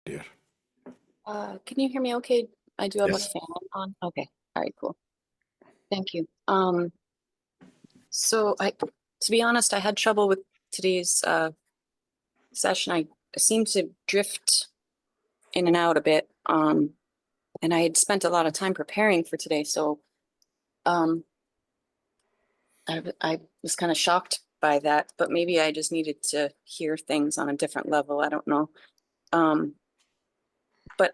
dear. Can you hear me okay? I do have a Yes. fan on. Okay. All right, cool. Thank you. So to be honest, I had trouble with today's session. I seemed to drift in and out a bit. And I had spent a lot of time preparing for today, so um I was kind of shocked by that, but maybe I just needed to hear things on a different level. I don't know. Um, but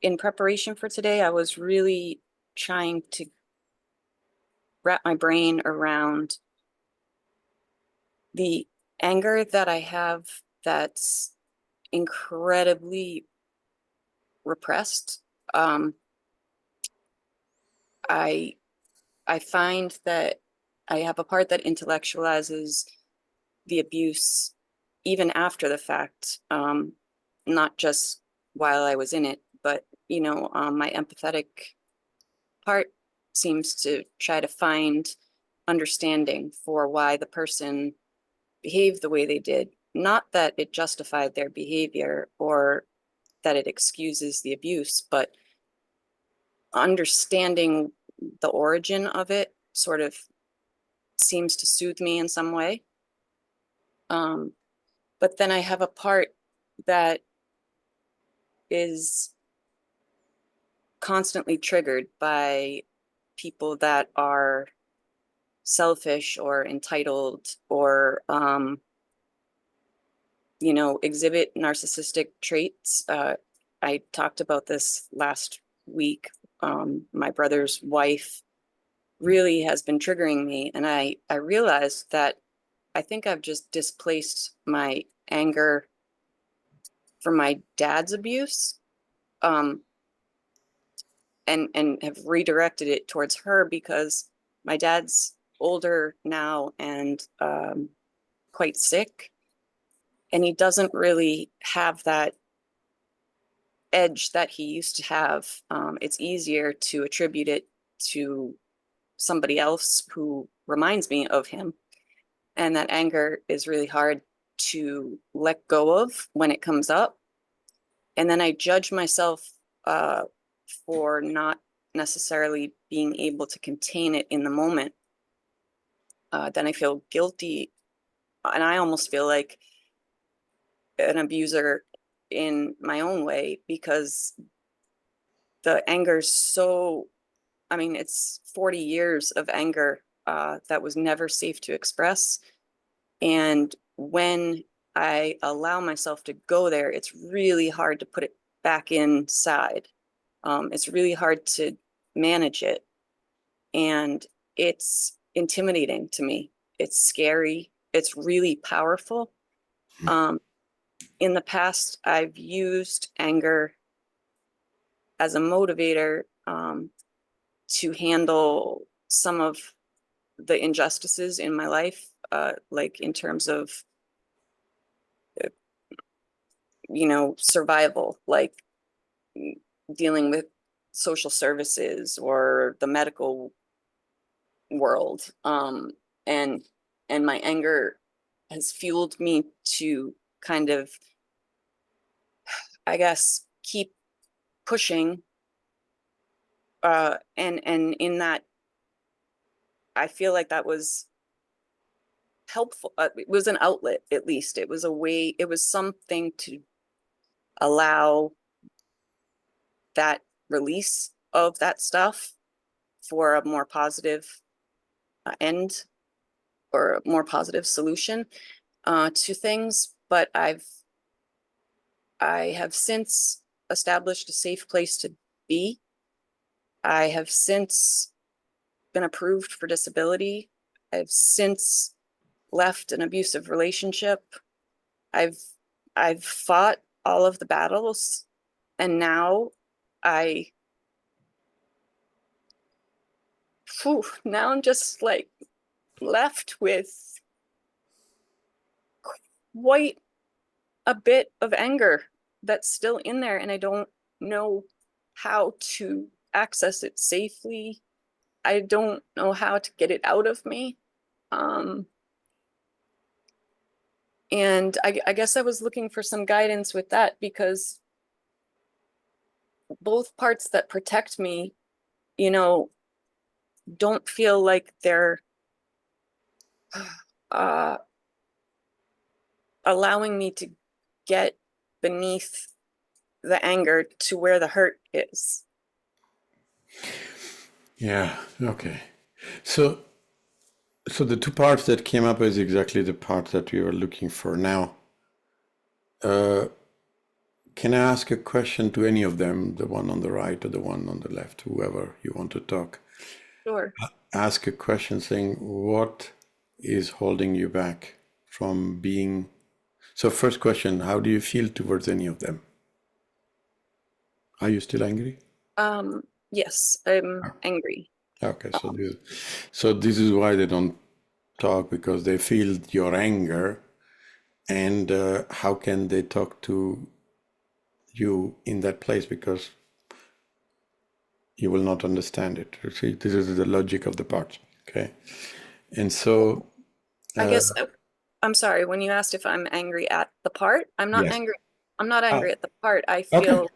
in preparation for today, I was really trying to wrap my brain around the anger that I have that's incredibly repressed. Um, I I find that I have a part that intellectualizes the abuse even after the fact, not just while I was in it, but my empathetic part seems to try to find understanding for why the person behaved the way they did. Not that it justified their behavior or that it excuses the abuse, but understanding the origin of it sort of seems to soothe me in some way. Um, but then I have a part that is constantly triggered by people that are selfish or entitled or exhibit narcissistic traits. I talked about this last week. My brother's wife really has been triggering me, and I realized that I think I've just displaced my anger from my dad's abuse, um, and have redirected it towards her because my dad's older now and quite sick, and he doesn't really have that edge that he used to have. It's easier to attribute it to somebody else who reminds me of him. And that anger is really hard to let go of when it comes up. And then I judge myself for not necessarily being able to contain it in the moment. Then I feel guilty. And I almost feel like an abuser in my own way because the anger is so, I mean, it's 40 years of anger that was never safe to express. And when I allow myself to go there, it's really hard to put it back inside. It's really hard to manage it. And it's intimidating to me. It's scary. It's really powerful. Um, in the past, I've used anger as a motivator to handle some of the injustices in my life, like in terms of, survival, like dealing with social services or the medical world. And my anger has fueled me to kind of, I guess, keep pushing. And in that, I feel like that was helpful. It was an outlet, at least. It was a way, it was something to allow that release of that stuff for a more positive end or a more positive solution to things. But I have since established a safe place to be. I have since been approved for disability. I've since left an abusive relationship. I've I've fought all of the battles, and now I now I'm just like left with quite a bit of anger that's still in there, and I don't know how to access it safely. I don't know how to get it out of me. Um, And I guess I was looking for some guidance with that, because both parts that protect me, you know, don't feel like they're uh, allowing me to get beneath the anger to where the hurt is. Yeah, okay. So the two parts that came up is exactly the part that we were looking for. Now, can I ask a question to any of them, the one on the right or the one on the left, whoever you want to talk? Sure. Ask a question saying, what is holding you back from being... So first question, how do you feel towards any of them? Are you still angry? Yes, I'm angry. Okay, so this is why they don't talk, because they feel your anger, and how can they talk to you in that place, because you will not understand it. You see, this is the logic of the parts. Okay, and so I guess I'm sorry, when you asked if I'm angry at the part, I'm not yes. angry. I'm not Oh, angry at the part. I okay. feel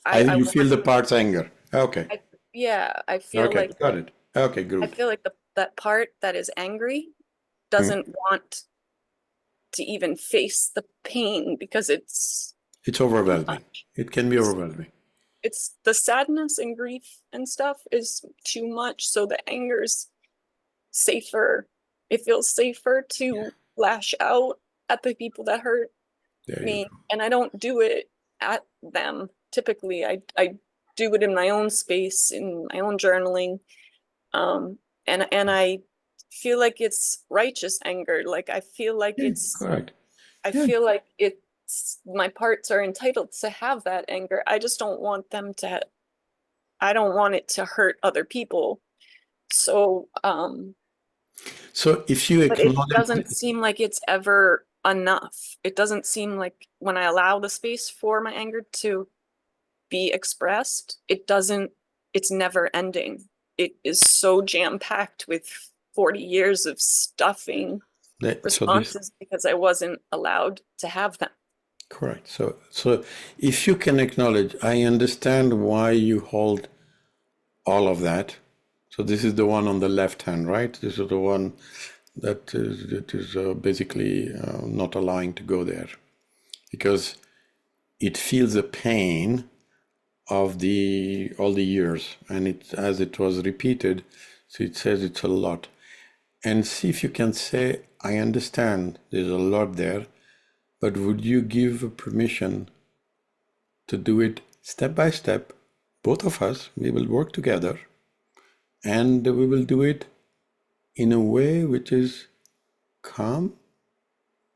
I You feel want, the part's anger. Okay. yeah, Okay. Got it. Okay. I Good. feel like that part that is angry Hmm. doesn't want to even face the pain, because it's It's too overwhelming. much. It can be overwhelming. It's the sadness and grief and stuff is too much, so the anger's safer. It feels safer Yeah. to lash out at the people that hurt There you me, go. and I don't do it at them. Typically, I do it in my own space, in my own journaling, and I feel like it's righteous anger. Like Yeah. Correct. I Yeah. feel like it's my parts are entitled to have that anger. I just don't want them to. I don't want it to hurt other people. So, So if you but it acknowledge, doesn't seem like it's ever enough. It doesn't seem like when I allow the space for my anger to be expressed, it's never ending. It is so jam-packed with 40 years of stuffing that, so this responses because I wasn't allowed to have them. correct. So if you can acknowledge, I understand why you hold all of that. So this is the one on the left hand, right? This is the one that is basically not allowing to go there, because it feels the pain of the all the years, and it as it was repeated, so it says it's a lot. And see if you can say, I understand there's a lot there, but would you give permission to do it step by step? Both of us, we will work together, and we will do it in a way which is calm,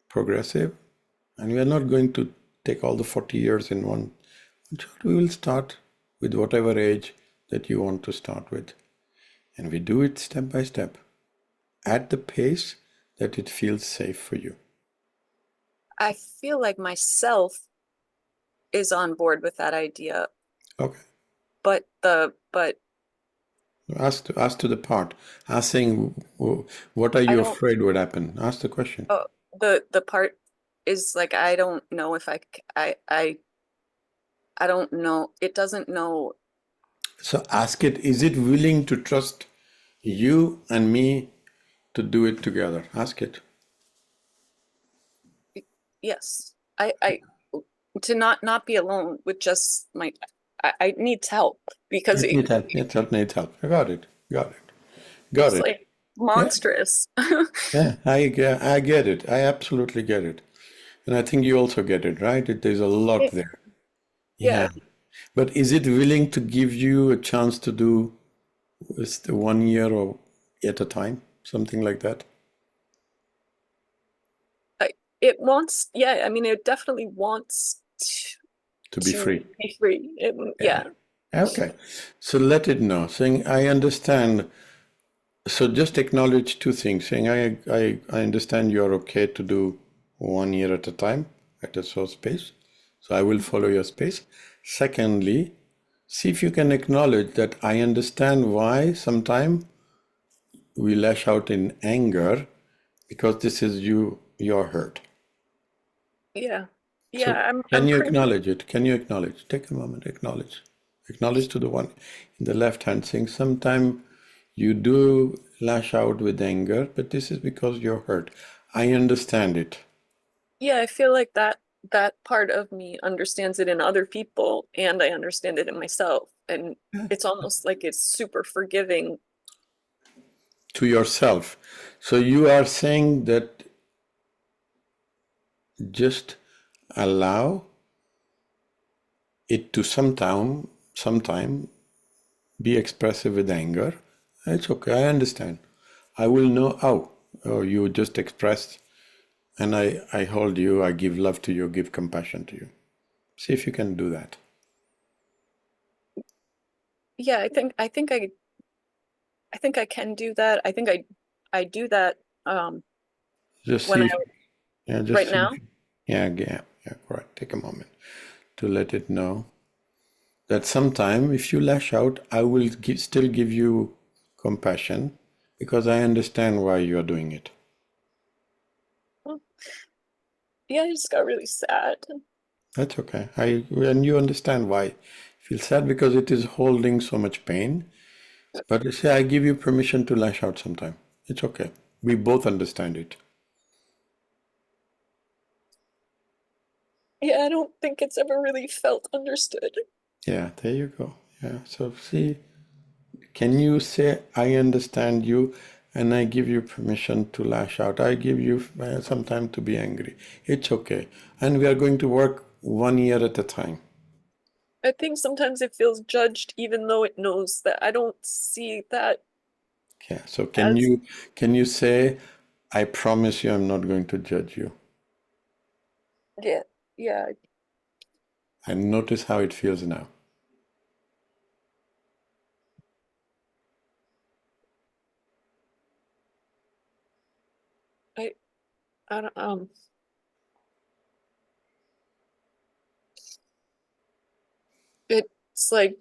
progressive, and we are not going to take all the 40 years in one shot. We will start with whatever age that you want to start with, and we do it step by step at the pace that it feels safe for you. I feel like myself is on board with that idea, Okay. but Ask to the part. Ask saying, what are I you don't. afraid would happen? Ask the question. Oh, the part is like I don't know if I don't know. It doesn't know. So ask it, is it willing to trust you and me to do it together? Ask it. Yes, I to not be alone with just my. I need help because It needs help. Needs help. Needs help. I got it. Got it. Got it's it. like Yeah. monstrous. Yeah. I get it. I absolutely get it. And I think you also get it, right? There's a lot there. Yeah. Yeah, But is it willing to give you a chance to do with the 1 year or at a time? Something like that? it wants. Yeah, I mean, it definitely wants To be to free. be free. Yeah. Yeah, Okay. So let it know, saying, I understand. So just acknowledge two things, saying, I understand you're okay to do 1 year at a time at a source space. So I will follow your space. Secondly, see if you can acknowledge that I understand why sometimes we lash out in anger, because this is your hurt. Yeah. So Yeah, can I'm you pretty. acknowledge it? Can you acknowledge? Take a moment, acknowledge. Acknowledge to the one in the left hand saying, sometime you do lash out with anger, but this is because you're hurt. I understand it. Yeah, I feel like that part of me understands it in other people and I understand it in myself. And it's almost like it's super forgiving. To yourself. So you are saying that just allow it to sometime be expressive with anger. It's okay, I understand. I will know, oh, you just expressed, and I hold you, I give love to you, give compassion to you. See if you can do that. Yeah, I think I can do that. I think I do that Just when see I if, yeah, just right see now. if, yeah, correct. Take a moment to let it know that sometime if you lash out, I will still give you compassion because I understand why you are doing it. Oh, yeah, I just got really sad. That's okay. And you understand why. You feel sad because it is holding so much pain. But you say, I give you permission to lash out sometime. It's okay. We both understand it. Yeah, I don't think it's ever really felt understood. Yeah, there you go. Yeah. So see, can you say, I understand you and I give you permission to lash out? I give you some time to be angry. It's okay. And we are going to work 1 year at a time. I think sometimes it feels judged even though it knows that I don't see that Yeah. So as can you say, I promise you I'm not going to judge you? yeah, yeah, And notice how it feels now. I I don't it's like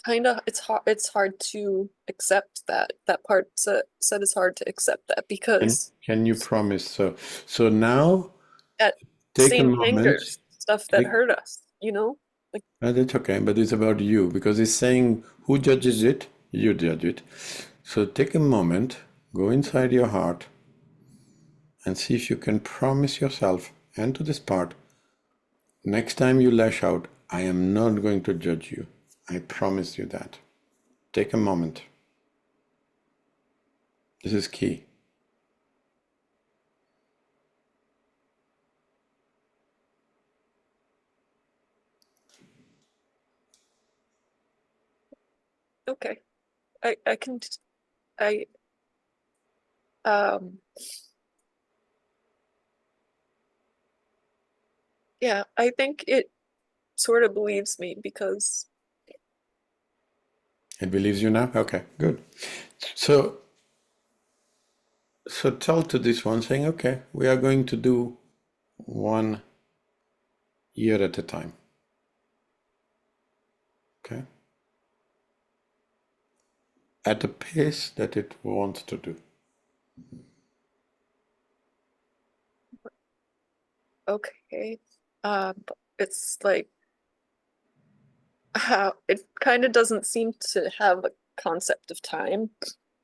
kind of it's hard to accept that part said is hard to accept that because Can you promise? So now that take a same moment. anger stuff that Take, hurt us, like that's okay, but it's about you because it's saying who judges it? You judge it. So take a moment, go inside your heart, and see if you can promise yourself and to this part, next time you lash out, I am not going to judge you. I promise you that. Take a moment. This is key. okay, I can I um yeah, I think it sort of believes me because It believes you now? Okay, good. So tell to this one saying, okay, we are going to do 1 year at a time. Okay? At a pace that it wants to do. okay, but it's like how it kind of doesn't seem to have a concept of time.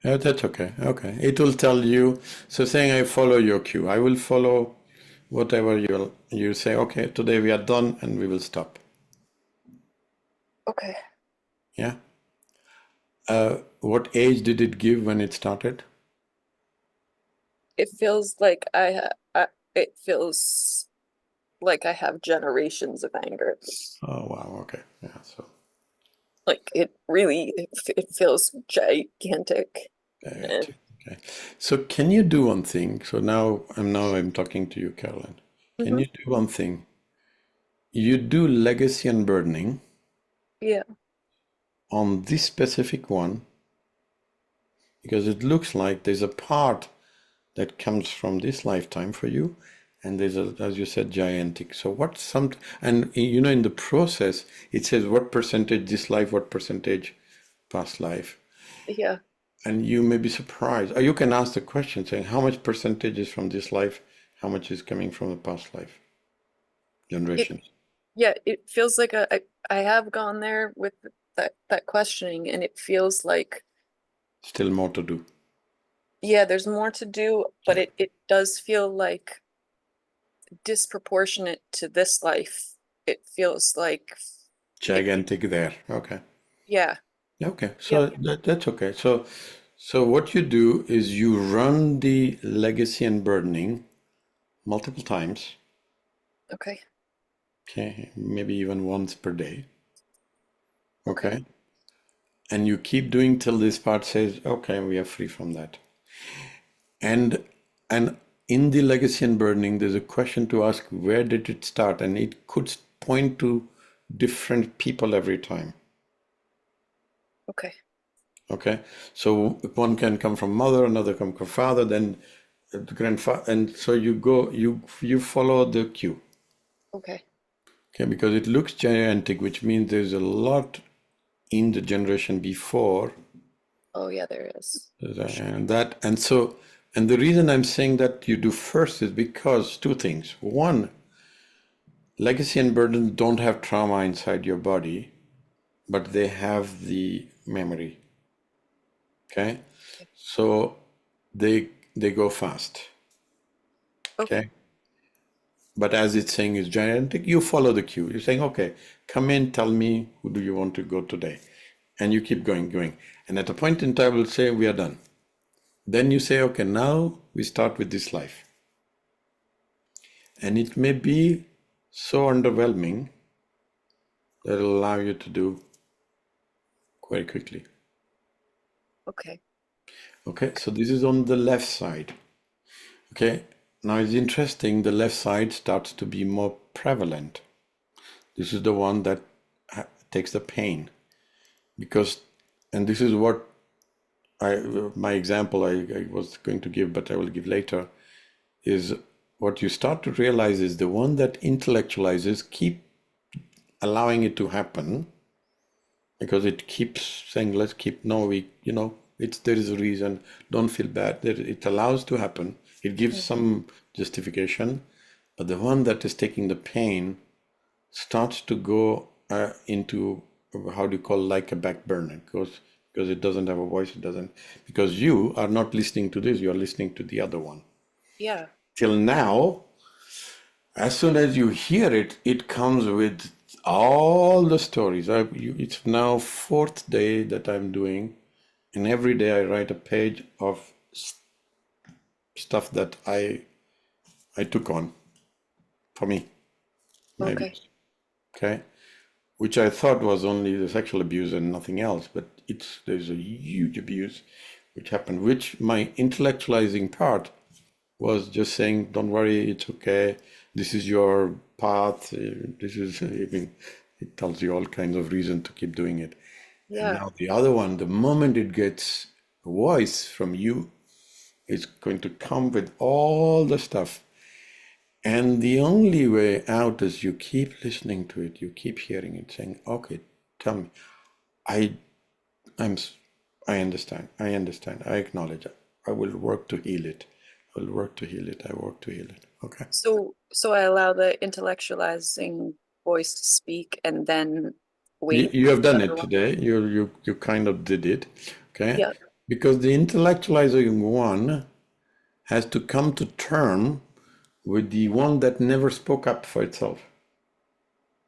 That's okay. Okay. It will tell you. So saying I follow your cue. I will follow whatever you say, okay, today we are done and we will stop. Okay. Yeah. What age did it give when it started? It feels like it feels like I have generations of anger. Oh wow, okay. Yeah, so Like it feels gigantic. I got And you. Okay. So can you do one thing? So now I'm talking to you, Carolyn. Can mhm, you do one thing? You do legacy unburdening yeah, on this specific one because it looks like there's a part that comes from this lifetime for you, and there's a, as you said, gigantic. So what some and in the process it says what percentage this life, what percentage past life, yeah, and you may be surprised. Or you can ask the question saying how much percentage is from this life, How much is coming from the past life, It, generations? yeah, it feels like I have gone there with that questioning, and it feels like, Still more to do. yeah, there's more to do, but it does feel like disproportionate to this life. It feels like Gigantic there. Okay. yeah, Okay. yep, So that's okay. So what you do is you run the legacy and burdening multiple times. okay, Okay. Maybe even once per day. okay, Okay. And you keep doing till this part says, okay, we are free from that. And in the legacy and burdening, there's a question to ask, where did it start? And it could point to different people every time. okay, Okay, so one can come from mother, another come from father, then the grandfather, and so you go, you follow the cue. okay. Okay, because it looks gigantic, which means there's a lot in the generation before, Oh yeah, there is. For sure. and that, and so, and the reason I'm saying that you do first is because two things. One, legacy and burden don't have trauma inside your body, but they have the memory. Okay, so they go fast. Okay, Okay, but as it's saying is gigantic, you follow the cue. You're saying, okay, come in, tell me who do you want to go today, and you keep going, and at a point in time, we'll say we are done. Then you say, okay, now we start with this life, and it may be so underwhelming that it'll allow you to do quite quickly. okay, Okay, so this is on the left side. Okay, now it's interesting, the left side starts to be more prevalent. This is the one that takes the pain because, and this is what my example I was going to give, but I will give later, is what you start to realize is the one that intellectualizes keep allowing it to happen because it keeps saying, let's keep, no, it's, there is a reason, don't feel bad. It allows to happen. It gives some justification, but the one that is taking the pain starts to go into, how do you call, like a back burner, because it doesn't have a voice, it doesn't, because you are not listening to this, you're listening to the other one. yeah, Till now, as soon as you hear it, it comes with all the stories. It's now fourth day that I'm doing, and every day I write a page of stuff that I took on for me, my okay, abuse. Okay, which I thought was only the sexual abuse and nothing else, but there's a huge abuse which happened, which my intellectualizing part was just saying, don't worry, it's okay, this is your path, this is, I mean, it tells you all kinds of reason to keep doing it. And yeah, now the other one, the moment it gets a voice from you, it's going to come with all the stuff. And the only way out is you keep listening to it, you keep hearing it, saying, okay, tell me, I, I'm, I understand, I acknowledge it. I will work to heal it. I will work to heal it. I work to heal it. Okay. so I allow the intellectualizing voice to speak and then wait You for have the done other it one. today. You kind of did it. Okay. Yeah, Because the intellectualizing one has to come to term with the one that never spoke up for itself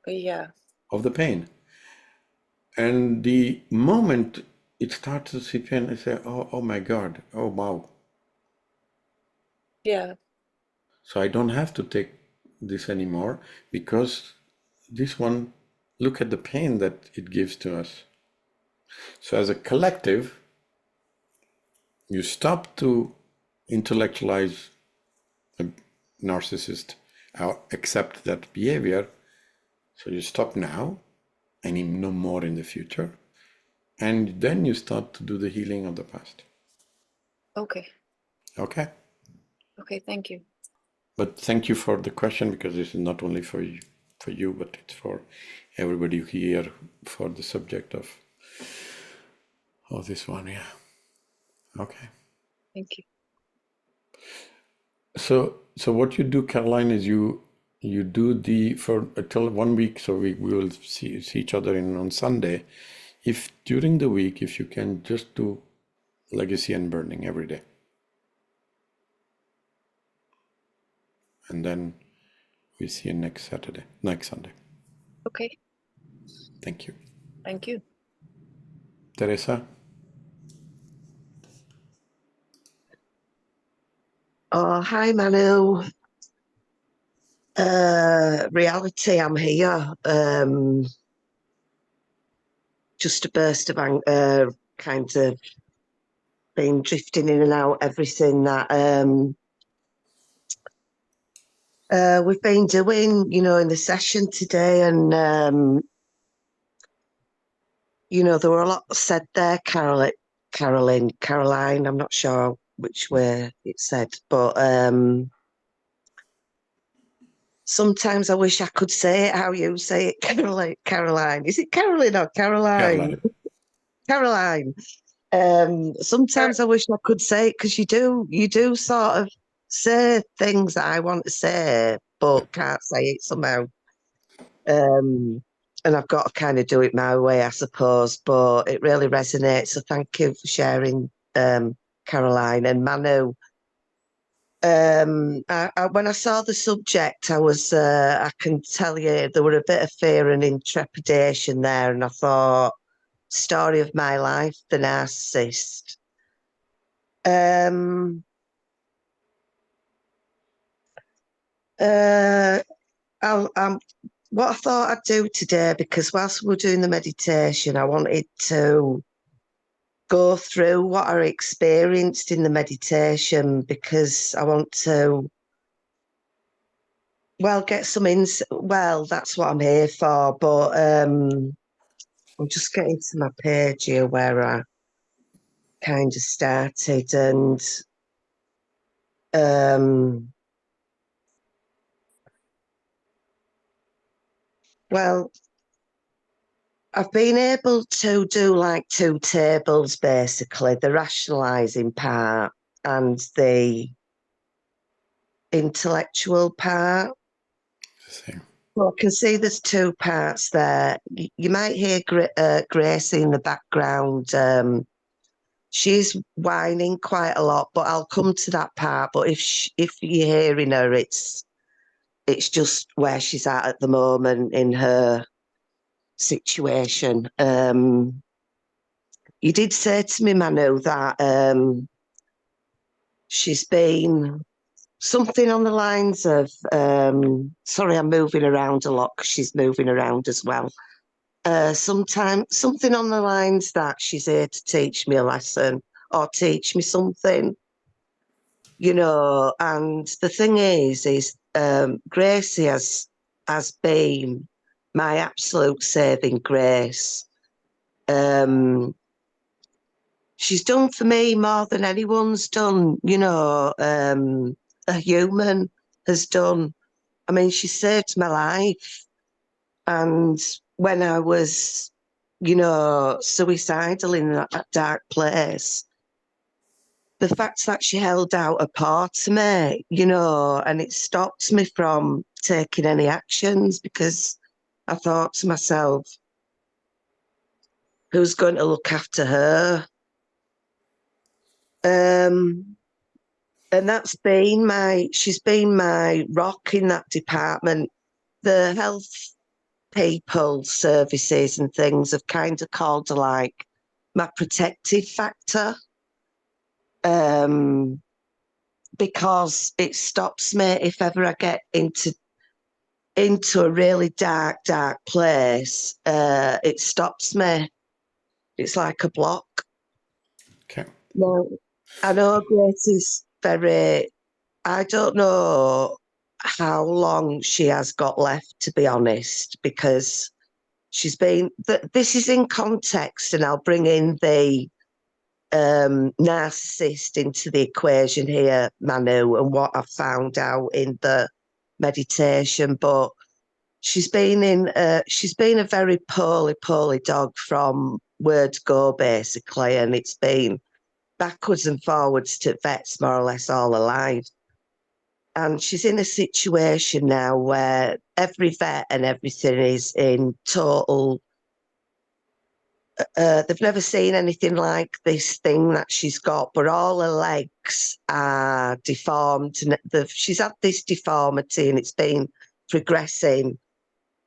yeah, of the pain. And the moment it starts to see pain, I say, oh my God, oh wow. yeah, So I don't have to take this anymore because this one, look at the pain that it gives to us. So as a collective, you stop to intellectualize a narcissist or accept that behavior. So you stop now and no more in the future. And then you start to do the healing of the past. okay, Okay? okay, thank you. But thank you for the question because this is not only for you, but it's for everybody here for the subject of this one. Yeah. Okay. Thank you. So what you do, Caroline, is you do the for until 1 week. So we will see each other on Sunday. If during the week, if you can just do legacy and burning every day, and then we see you next Sunday. Okay. Thank you, Thank you. Teresa. Oh, hi, Manu. Reality, I'm here. Just a burst of kind of been drifting in and out, everything that we've been doing, in the session today. And, there were a lot said there, Caroline, I'm not sure which way it said, but sometimes I wish I could say it how you say it, Caroline. Is it Caroline or Caroline? Caroline. Sometimes I wish I could say it because you do sort of say things that I want to say, but can't say it somehow. And I've got to kind of do it my way, I suppose, but it really resonates. So thank you for sharing, Caroline and Manu. When I saw the subject, I can tell you there were a bit of fear and intrepidation there, and I thought, story of my life, the narcissist. What I thought I'd do today, because whilst we were doing the meditation, I wanted to go through what I experienced in the meditation, because I want to, get some insight. Well, that's what I'm here for, but I'm just getting to my page here where I kind of started, and well, I've been able to do like two tables, basically, the rationalising part and the intellectual part. Same. Well, I can see there's two parts there. You might hear Gracie in the background. She's whining quite a lot, but I'll come to that part. But if you're hearing her, it's just where she's at the moment in her situation. You did say to me, Manu, that she's been something on the lines of, sorry, I'm moving around a lot because she's moving around as well. Something on the lines that she's here to teach me a lesson or teach me something, and the thing is, Gracie has been my absolute saving grace. She's done for me more than anyone's done, a human has done. I mean, she saved my life. And when I was, suicidal in that dark place, the fact that she held out a paw to me, and it stopped me from taking any actions, because I thought to myself, who's going to look after her? And she's been my rock in that department. The health people, services and things have kind of called her like my protective factor, because it stops me if ever I get into a really dark place. It stops me. It's like a block. Okay. Now, I know Grace is I don't know how long she has got left, to be honest, because she's been, this is in context, and I'll bring in the narcissist into the equation here, Manu, and what I've found out in the meditation. But she's been a very poorly dog from word go, basically, and it's been backwards and forwards to vets more or less all her life. And she's in a situation now where every vet and everything is in total. They've never seen anything like this thing that she's got, but all her legs are deformed. And she's had this deformity and it's been progressing.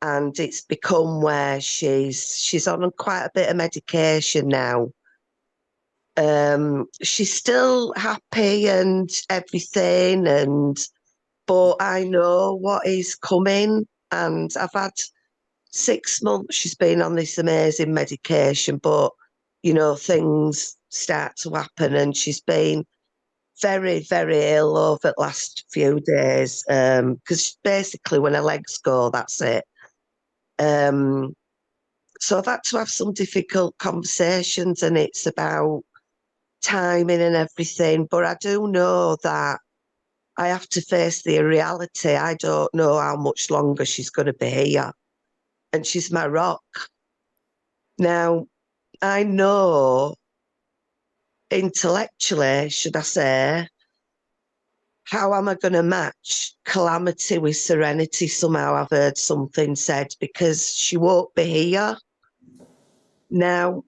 And it's become where she's on quite a bit of medication now. She's still happy and everything, but I know what is coming. And I've had 6 months she's been on this amazing medication, but things start to happen, and she's been very, very ill over the last few days. Because basically when her legs go, that's it. So I've had to have some difficult conversations, and it's about timing and everything. But I do know that I have to face the reality. I don't know how much longer she's going to be here. And she's my rock. Now, I know intellectually, should I say, how am I going to match calamity with serenity? Somehow I've heard something said, because she won't be here. Now,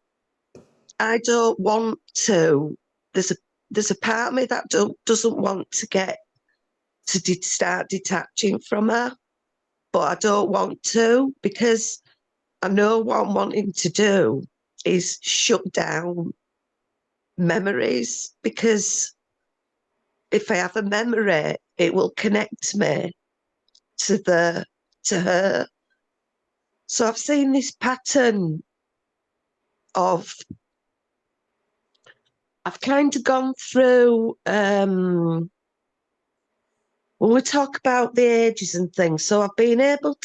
I don't want to. There's a part of me that doesn't want to get to start detaching from her, but I don't want to, because I know what I'm wanting to do is shut down memories, because if I have a memory, it will connect me to her. So I've seen this pattern of, I've kind of gone through, when we talk about the ages and things, so I've been able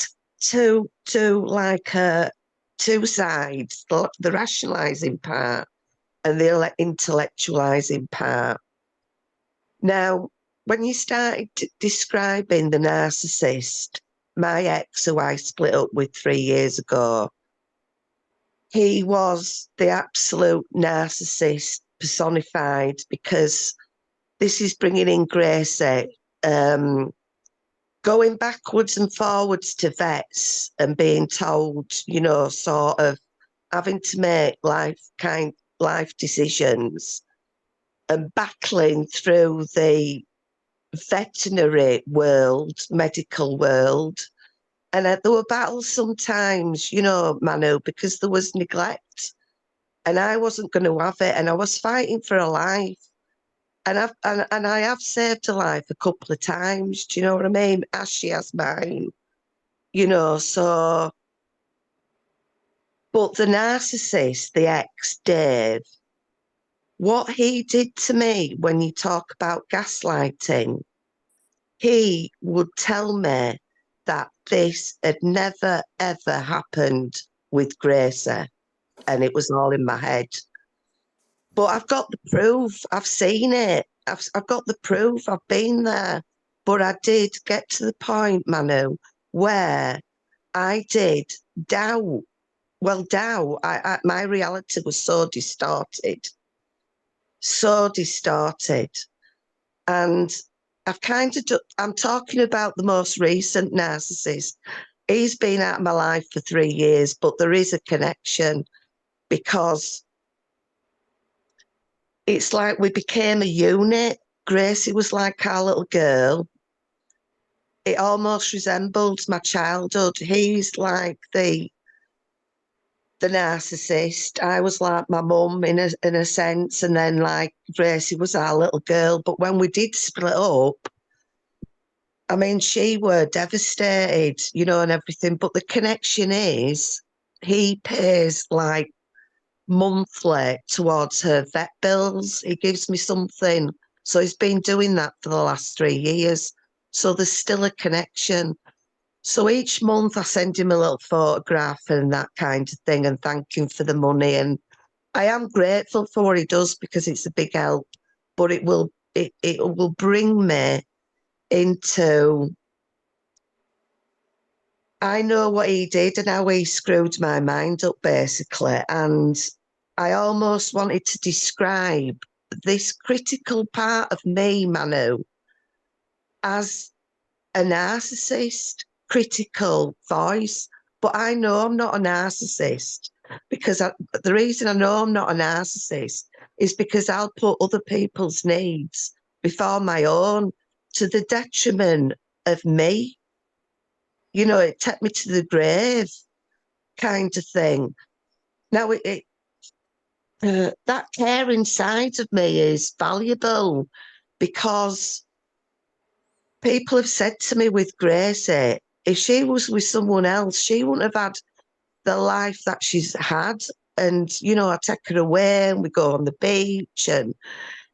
to do like two sides, the rationalising part and the intellectualising part. Now, when you started describing the narcissist, my ex, who I split up with 3 years ago, he was the absolute narcissist personified, because this is bringing in Gracie, going backwards and forwards to vets and being told, sort of having to make life decisions and battling through the veterinary world, medical world. And there were battles sometimes, Manu, because there was neglect and I wasn't going to have it, and I was fighting for a life. And I have saved her life a couple of times, do you know what I mean? As she has mine, so. But the narcissist, the ex, Dave, what he did to me, when you talk about gaslighting, he would tell me that this had never, ever happened with Gracie, and it was all in my head. But I've got the proof. I've seen it. I've got the proof. I've been there. But I did get to the point, Manu, where I did doubt. Well, doubt. My reality was so distorted. And I've kind of, I'm talking about the most recent narcissist. He's been out of my life for 3 years, but there is a connection, because it's like we became a unit. Gracie was like our little girl. It almost resembled my childhood. He's like the narcissist. I was like my mum in a sense, and then like Gracie was our little girl. But when we did split up, I mean, she were devastated, and everything. But the connection is, he pays like monthly towards her vet bills. He gives me something. So he's been doing that for the last 3 years. So there's still a connection. So each month I send him a little photograph and that kind of thing, and thank him for the money. And I am grateful for what he does, because it's a big help. But it will bring me into, I know what he did and how he screwed my mind up, basically. And I almost wanted to describe this critical part of me, Manu, as a narcissist, critical voice. But I know I'm not a narcissist because the reason I know I'm not a narcissist is because I'll put other people's needs before my own to the detriment of me. You know, it took me to the grave kind of thing. Now, that caring side of me is valuable because people have said to me with Gracie, if she was with someone else, she wouldn't have had the life that she's had. And, you know, I take her away and we go on the beach. And,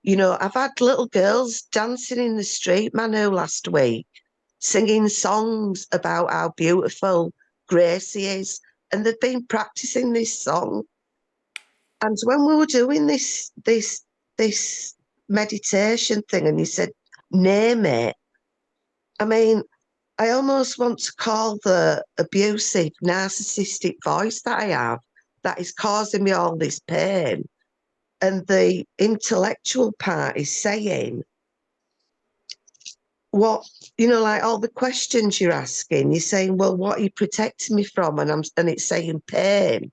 you know, I've had little girls dancing in the street, Manu, last week, singing songs about how beautiful Gracie is. And they've been practicing this song. And when we were doing this meditation thing, and he said, name it, I mean, I almost want to call the abusive, narcissistic voice that I have that is causing me all this pain. And the intellectual part is saying, what, you know, like all the questions you're asking, you're saying, well, what are you protecting me from? And it's saying pain.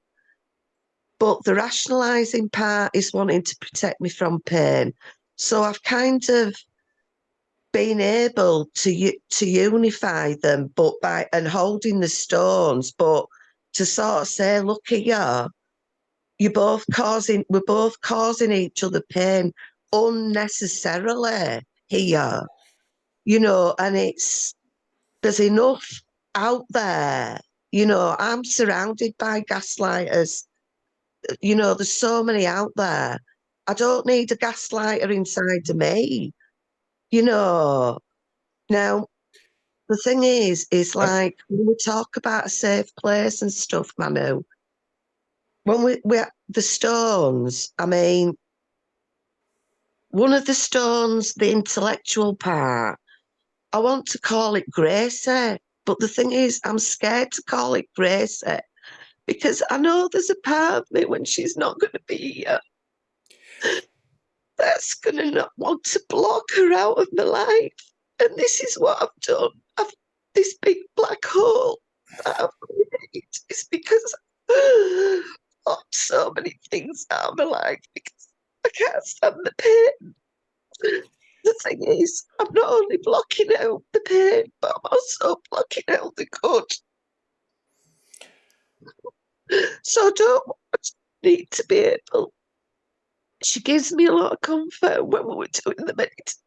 But the rationalising part is wanting to protect me from pain. So I've kind of been able to unify them, but and holding the stones, but to sort of say, look here, we're both causing each other pain unnecessarily here, you know, and there's enough out there, you know, I'm surrounded by gaslighters, you know, there's so many out there. I don't need a gaslighter inside of me, you know. Now, the thing is like when we talk about a safe place and stuff, Manu, when we're the stones, I mean, one of the stones, the intellectual part, I want to call it Gracie, but the thing is, I'm scared to call it Gracie because I know there's a part of me when she's not going to be here that's going to not want to block her out of my life. And this is what I've done. This big black hole that I've created is because of so many things out of my life because I can't stand the pain. The thing is, I'm not only blocking out the pain, but I'm also blocking out the good. So I don't need to be able. She gives me a lot of comfort when we were doing the meditation.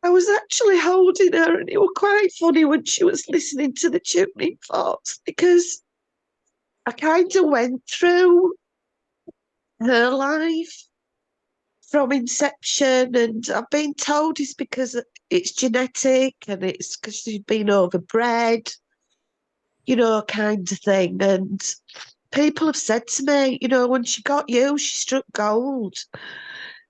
I was actually holding her, and it was quite funny when she was listening to the tuning forks because I kind of went through her life from inception, and I've been told it's because it's genetic and it's because she's been overbred, you know, kind of thing. And people have said to me, you know, when she got you, she struck gold,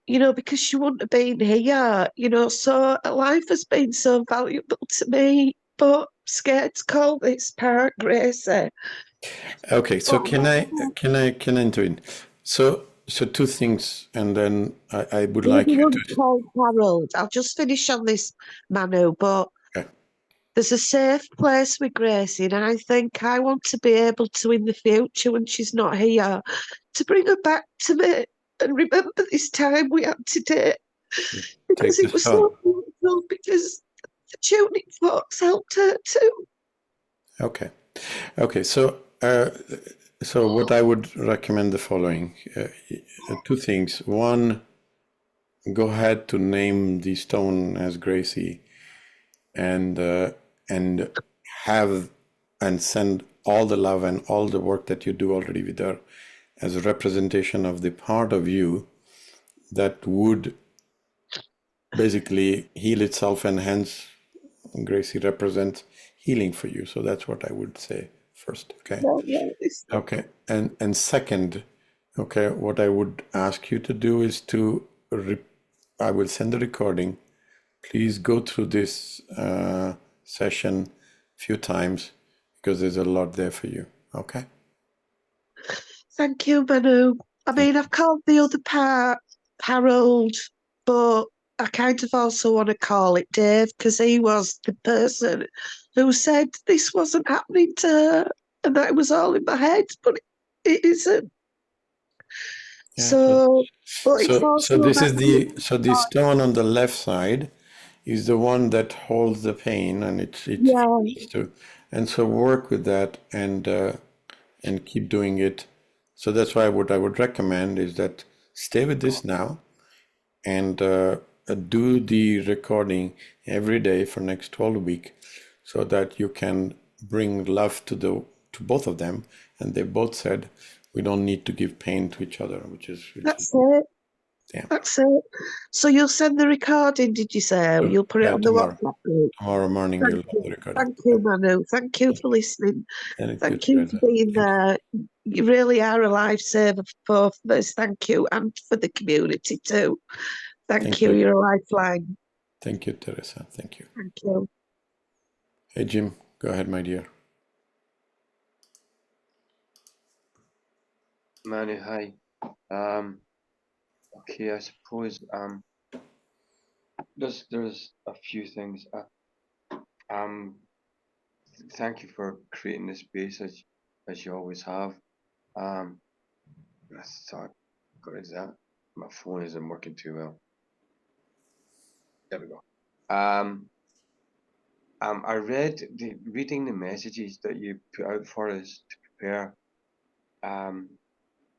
you know, because she wouldn't have been here, you know. So life has been so valuable to me, but I'm scared to call this part Gracie. Okay, so can I intervene? So two things, and then I would like you to. Called Harold. I'll just finish on this, Manu, but Okay. there's a safe place with Gracie, and I think I want to be able to, in the future, when she's not here, to bring her back to me and remember this time we had today. Because Take it this was phone. so beautiful, because the tuning forks helped her too. Okay. Okay. So what I would recommend the following: two things. One, go ahead to name the stone as Gracie, and have and send all the love and all the work that you do already with her as a representation of the part of you that would basically heal itself, and hence Gracie represents healing for you. So that's what I would say first. Okay. Okay. And second, okay, what I would ask you to do is to I will send the recording. Please go through this session a few times because there's a lot there for you. Okay. Thank you, Manu. I mean, I've called the other part Harold, but I kind of also want to call it Dave because he was the person who said this wasn't happening to her and that it was all in my head, but it isn't. Yeah. So, but it's So also this about is the stone on the left side is the one that holds the pain, and it yeah, feels to, and so work with that and keep doing it. So that's why what I would recommend is that stay with this now and do the recording every day for next 12 weeks, so that you can bring love to both of them. And they both said we don't need to give pain to each other, which is that's it. yeah. That's it. So you'll send the recording, did you say? So, You'll put it yeah, on the tomorrow. WhatsApp group. Tomorrow morning you'll Thank have you. the recording. Thank you, Manu. Thank you for listening. Thank you, Thank you for Teresa. being Thank you. there. You really are a lifesaver for both of us. Thank you. And for the community too. Thank you. You're a lifeline. Thank you, Teresa. Thank you. Thank you. Hey, Jim, go ahead, my dear. Manu, hi. Okay, I suppose there's a few things. Thank you for creating this space as you always have. I thought, got is that my phone isn't working too well. There we go. I reading the messages that you put out for us to prepare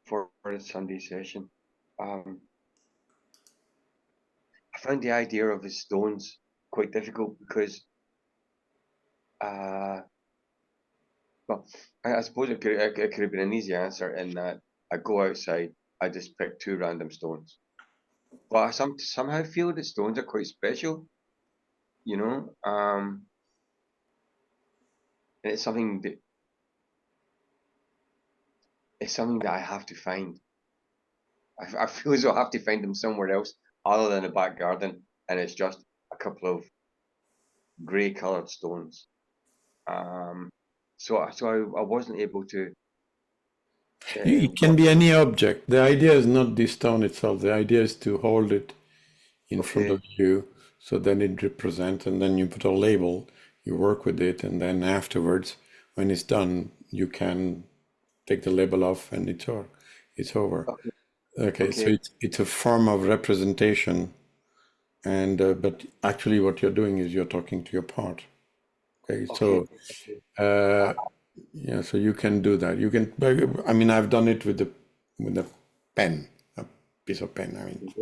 for the Sunday session. I found the idea of the stones quite difficult because well, I suppose it could have been an easy answer in that I go outside, I just pick two random stones. But I somehow feel that stones are quite special, you know. And it's something that I have to find. I feel as though I have to find them somewhere else other than the back garden, and it's just a couple of grey coloured stones. So I wasn't able to. It can be any object. The idea is not the stone itself. The idea is to hold it in front of you, so then it represents, and then you put a label, you work with it, and then afterwards, when it's done, you can take the label off, and it's over. Okay, so it's a form of representation, and but actually, what you're doing is you're talking to your part. Okay, so yeah, so you can do that. You can. I mean, I've done it with a pen, a piece of pen. I mean,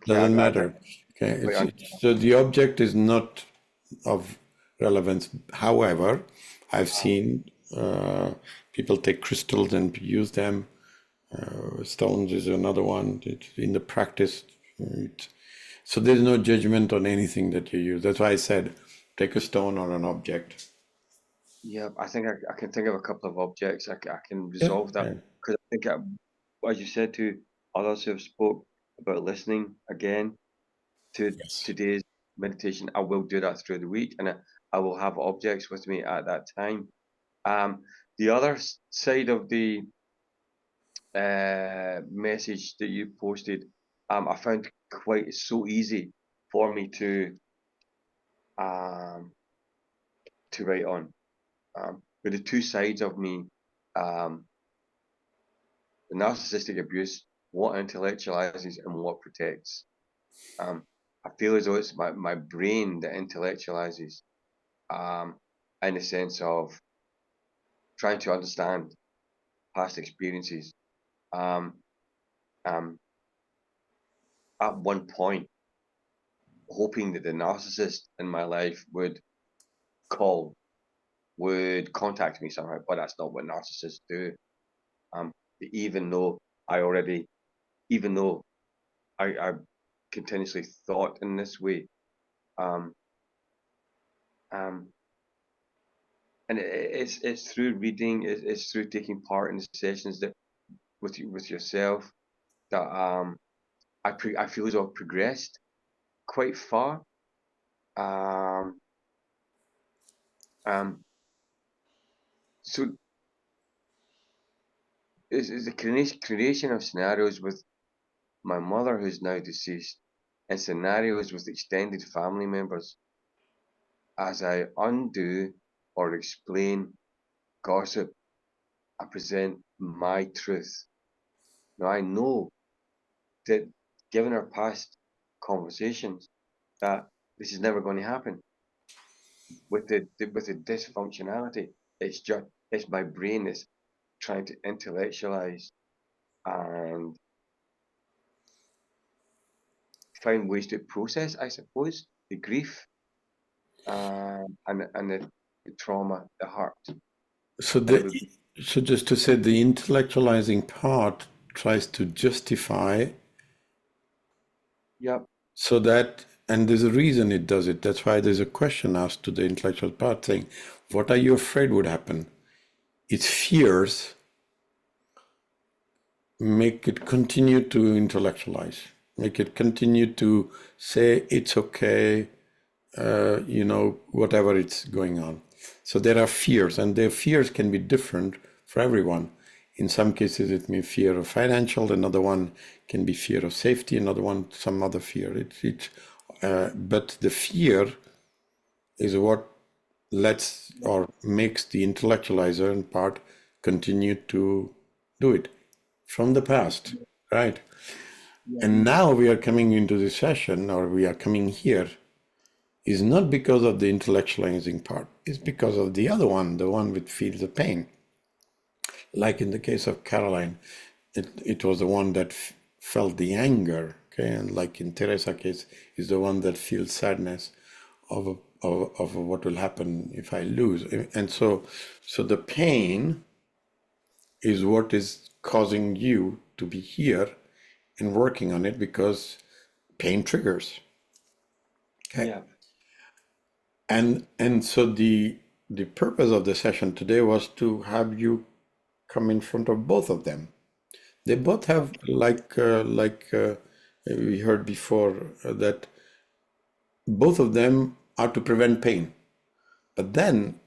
doesn't matter. Okay, so the object is not of relevance. However, I've seen people take crystals and use them. Stones is another one. It's in the practice. So there's no judgment on anything that you use. That's why I said, take a stone or an object. Yeah, I think I can think of a couple of objects. I can resolve that because I think, as you said to others who have spoke about listening again to today's meditation, I will do that through the week, and I will have objects with me at that time. The other side of the message that you posted, I found quite so easy for me to write on. With the two sides of me, the narcissistic abuse, what intellectualizes and what protects. I feel as though it's my brain that intellectualizes, in the sense of trying to understand past experiences. At one point, hoping that the narcissist in my life would contact me somehow, but that's not what narcissists do. Even though I continuously thought in this way, and it's through reading, it's through taking part in the sessions that with yourself that I feel as though I've progressed quite far. So it's the creation of scenarios with my mother, who's now deceased, in scenarios with extended family members as I undo or explain gossip. I present my truth. Now I know that given our past conversations that this is never going to happen with the dysfunctionality. It's my brain that's trying to intellectualize and find ways to process, I suppose, the grief and the trauma, the hurt. So so just to say, the intellectualizing part tries to justify. Yep. So that, and there's a reason it does it. That's why there's a question asked to the intellectual part saying, what are you afraid would happen? Its fears make it continue to intellectualize, make it continue to say it's okay, whatever it's going on. So there are fears, and their fears can be different for everyone. In some cases, it may be fear of financial, another one can be fear of safety, another one, some other fear. But the fear is what lets or makes the intellectualizer in part continue to do it from the past, right? Yeah. And now we are coming into this session, or we are coming here, is not because of the intellectualizing part, it's because of the other one, the one which feels the pain. Like in the case of Caroline, it was the one that felt the anger, okay? And like in Teresa's case, is the one that feels sadness of what will happen if I lose. And so the pain is what is causing you to be here and working on it, because pain triggers. Okay. Yeah. And so the purpose of the session today was to have you come in front of both of them. They both have, like we heard before, that both of them are to prevent pain. But then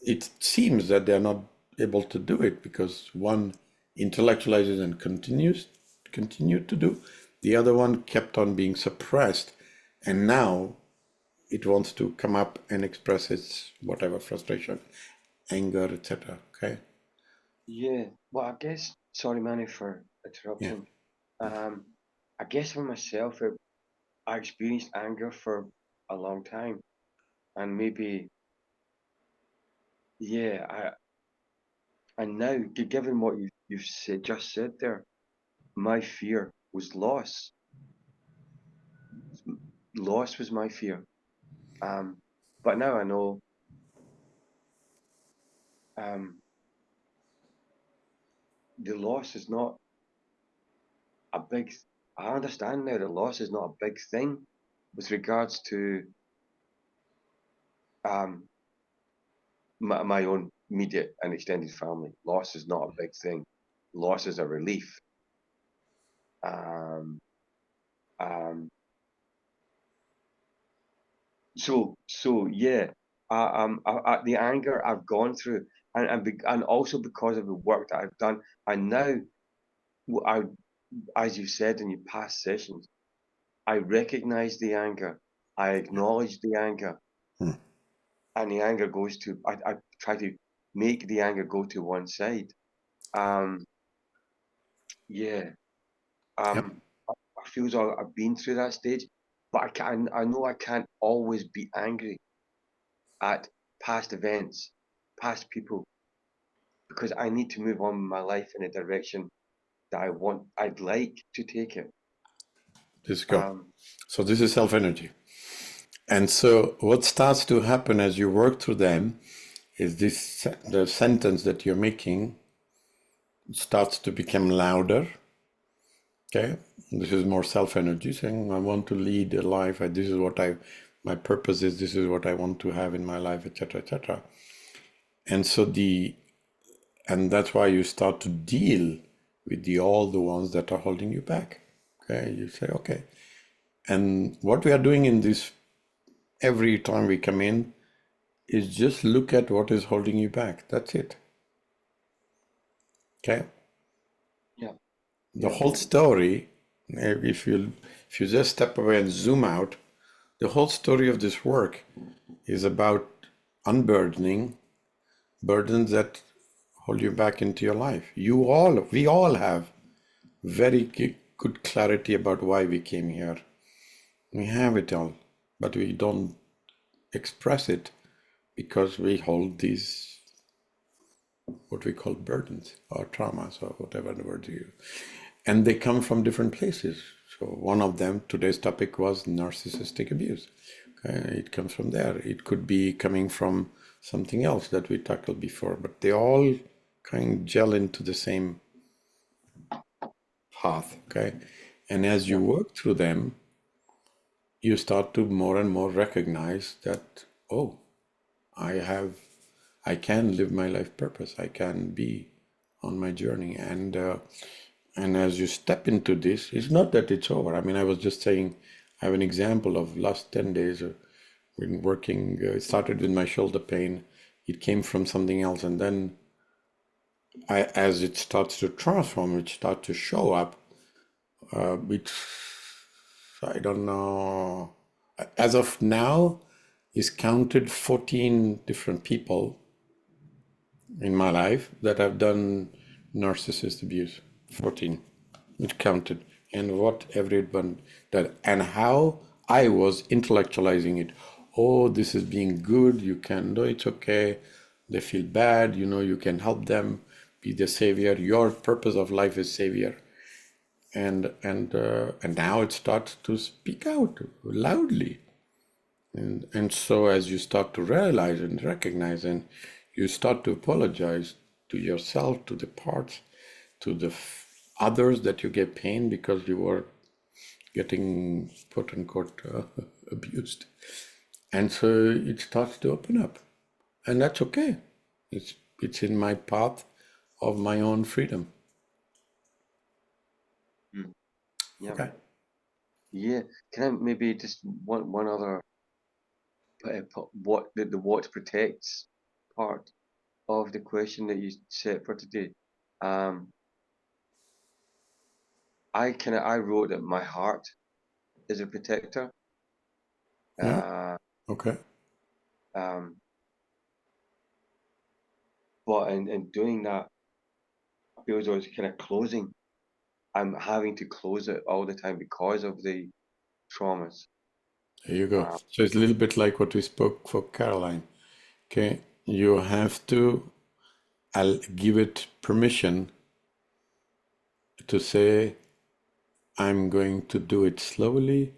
it seems that they're not able to do it because one intellectualizes and continued to do. The other one kept on being suppressed, and now it wants to come up and express its whatever frustration, anger, etc. Okay. Yeah. Well, I guess. Sorry, Manu, for interrupting. Yeah. I guess for myself, I experienced anger for a long time, and maybe, yeah. And now, given what you've just said there, my fear was loss. Loss was my fear. But now I know. The loss is not a big. I understand now that loss is not a big thing with regards to my own immediate and extended family. Loss is not a big thing. Loss is a relief. So yeah. The anger I've gone through, and also because of the work that I've done, and now, as you said in your past sessions, I recognize the anger, I acknowledge the anger, and the anger goes to. I try to make the anger go to one side. Yeah. Yep. I feel as though I've been through that stage, but I know I can't always be angry at past events, past people, because I need to move on with my life in a direction that I'd like to take it. Let's go. So this is self-energy. And so what starts to happen as you work through them is the sentence that you're making starts to become louder. Okay. This is more self-energy, saying, I want to lead a life. This is what my purpose is. This is what I want to have in my life, etc., etc. And so and that's why you start to deal with all the ones that are holding you back. Okay. You say, okay. And what we are doing in this, every time we come in, is just look at what is holding you back. That's it. Okay. Yeah. The whole story If you just step away and zoom out, the whole story of this work is about unburdening burdens that hold you back into your life. We all have very good clarity about why we came here. We have it all, but we don't express it because we hold these, what we call burdens or traumas or whatever the word you use. And they come from different places. So one of them, today's topic was narcissistic abuse. Okay? It comes from there. It could be coming from something else that we tackled before, but they all kind of gel into the same path. Okay. And as you work through them, you start to more and more recognize that, oh, I can live my life purpose. I can be on my journey. And as you step into this, it's not that it's over. I mean, I was just saying, I have an example of last 10 days when working, it started with my shoulder pain. It came from something else. And then as it starts to transform, it starts to show up, which I don't know, as of now, is counted 14 different people in my life that have done narcissist abuse. 14, which counted, and what everyone did, and how I was intellectualizing it. Oh, this is being good. You can do it's okay. They feel bad. You know, you can help them. Be the savior. Your purpose of life is savior. And now it starts to speak out loudly. And so as you start to realize and recognize, and you start to apologize to yourself, to the parts, to the others that you get pain because you were getting quote unquote abused. And so it starts to open up. And that's okay. It's in my path of my own freedom. Yeah. Okay. Yeah. Can I maybe just one other what the what protects part of the question that you set for today? I wrote that my heart is a protector. Yeah. Okay. But in doing that, feels always kind of closing. I'm having to close it all the time because of the traumas. There you go. So it's a little bit like what we spoke for Caroline. Okay. You have to give it permission to say, I'm going to do it slowly.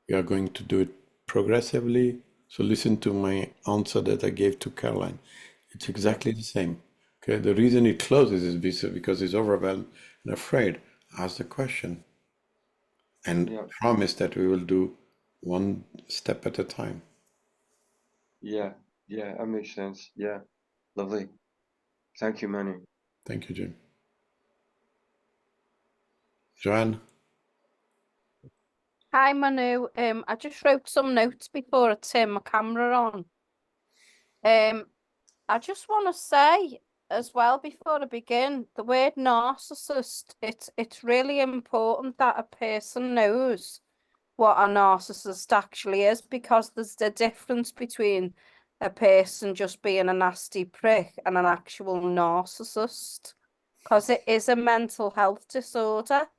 We are going to do it progressively. So listen to my answer that I gave to Caroline. It's exactly the same. Okay. The reason it closes is because it's overwhelmed and afraid. Ask the question and promise that we will do one step at a time. Yeah, that makes sense. Yeah, lovely. Thank you, Manu. Thank you, Jim. Joanne? Hi, Manu. I just wrote some notes before I turned my camera on. I just want to say as well before I begin, the word narcissist, it's really important that a person knows what a narcissist actually is, because there's the difference between a person just being a nasty prick and an actual narcissist, because it is a mental health disorder.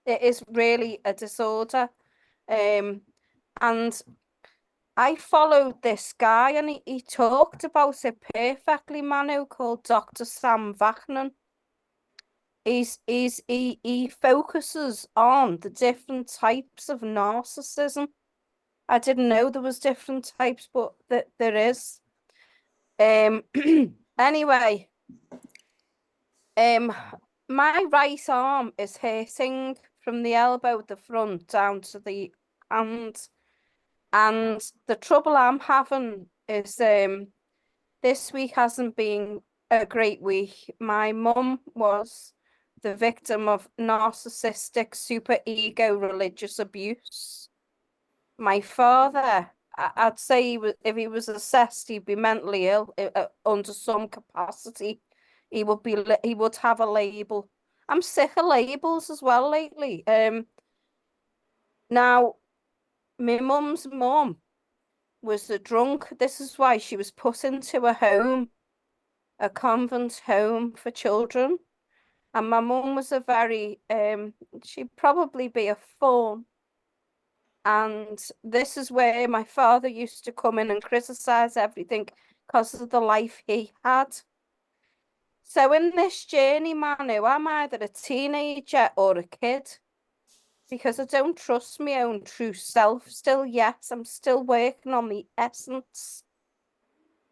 It is really a disorder. And I followed this guy and he talked about it perfectly, Manu, called Dr. Sam Vaknin. He focuses on the different types of narcissism. I didn't know there was different types, but there is. Anyway, my right arm is hurting from the elbow at the front down to the hand. And the trouble I'm having is this week hasn't been a great week. My mum was the victim of narcissistic super ego religious abuse. My father, I'd say if he was assessed, he'd be mentally ill under some capacity. He would have a label. I'm sick of labels as well lately. Now, my mum's mum was a drunk. This is why she was put into a home, a convent home for children. And my mum was a very, she'd probably be a 4. And this is where my father used to come in and criticize everything because of the life he had. So in this journey, Manu, I'm either a teenager or a kid because I don't trust my own true self still. Yes, I'm still working on the essence.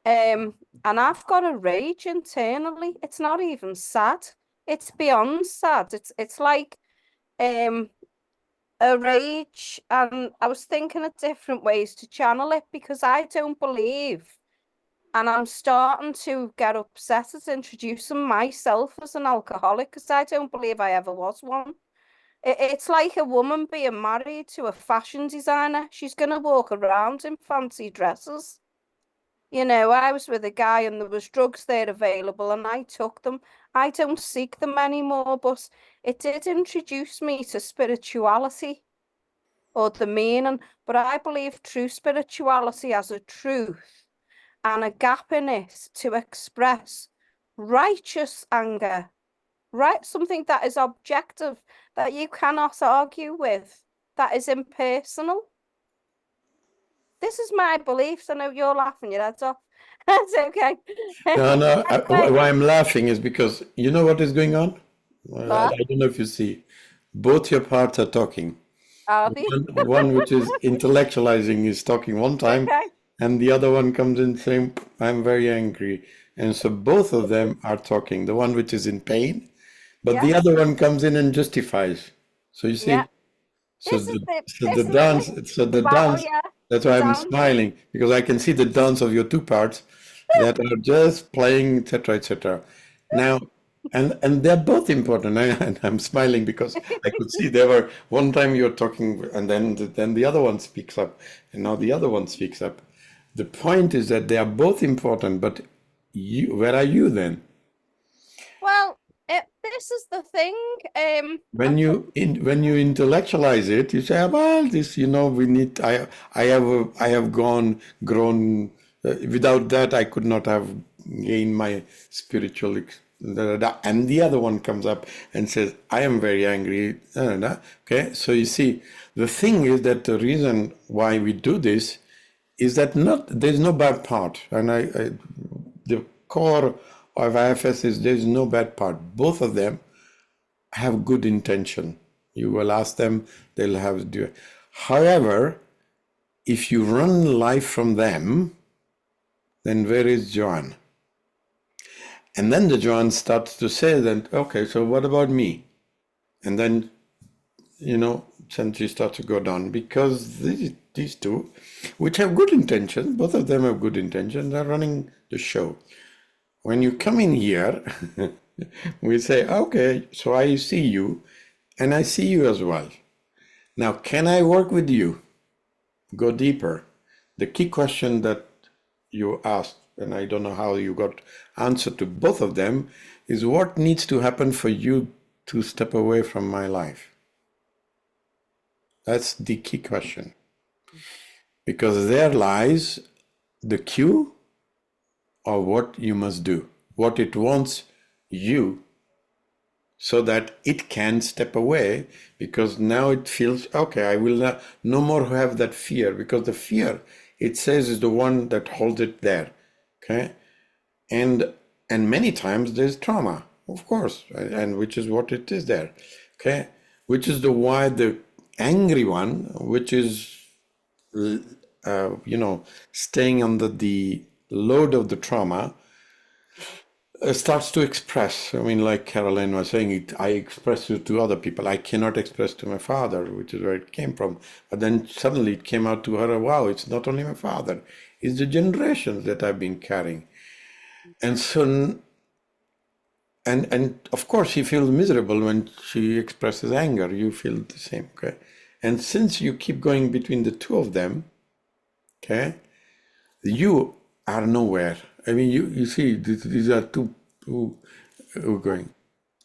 And I've got a rage internally. It's not even sad. It's beyond sad. It's like a rage, and I was thinking of different ways to channel it because I don't believe, and I'm starting to get upset at introducing myself as an alcoholic because I don't believe I ever was one. It's like a woman being married to a fashion designer. She's going to walk around in fancy dresses. You know, I was with a guy and there was drugs there available and I took them. I don't seek them anymore, but it did introduce me to spirituality or the meaning. But I believe true spirituality has a truth and a gap in it to express righteous anger, right? Something that is objective, that you cannot argue with, that is impersonal. This is my beliefs. I know you're laughing your heads off. That's okay. No. Why I'm laughing is because you know what is going on? I don't know if you see. Both your parts are talking. One which is intellectualizing is talking one time, Okay. and the other one comes in saying, I'm very angry. And so both of them are talking. The one which is in pain, but the other one comes in and justifies. So you see, Yeah. so This is the dance, yeah. that's why I'm smiling, because I can see the dance of your two parts that are just playing, etc., etc. Now, and they're both important. And I'm smiling because I could see there were one time you're talking, and then the other one speaks up, and now the other one speaks up. The point is that they are both important, but where are you then? Well, this is the thing. When you intellectualize it, you say, well, this, we need. I have grown. Without that, I could not have gained my spiritual. And the other one comes up and says, I am very angry. Okay, so you see, the thing is that the reason why we do this is that there's no bad part, and the core of IFS is there's no bad part. Both of them have good intention. You will ask them, they'll have do it. However, if you run life from them, then where is Joan? And then the Joan starts to say that, okay, so what about me? And then, then she starts to go down because these two, which have good intentions, both of them have good intentions, are running the show. When you come in here, we say, okay, so I see you, and I see you as well. Now, can I work with you? Go deeper. The key question that you asked, and I don't know how you got answer to both of them, is what needs to happen for you to step away from my life? That's the key question. Because there lies the cue of what you must do, what it wants you, so that it can step away, because now it feels, okay, I will no more have that fear, because the fear, it says, is the one that holds it there, okay? And many times there's trauma, of course, and which is what it is there, okay? Which is why the angry one, which is, staying under the load of the trauma, starts to express. I mean, like Caroline was saying, I express it to other people. I cannot express to my father, which is where it came from. But then suddenly it came out to her, wow, it's not only my father, it's the generations that I've been carrying. And so, and of course, she feels miserable when she expresses anger. You feel the same, okay? And since you keep going between the two of them, okay, you are nowhere. I mean, you see, these are two who are going.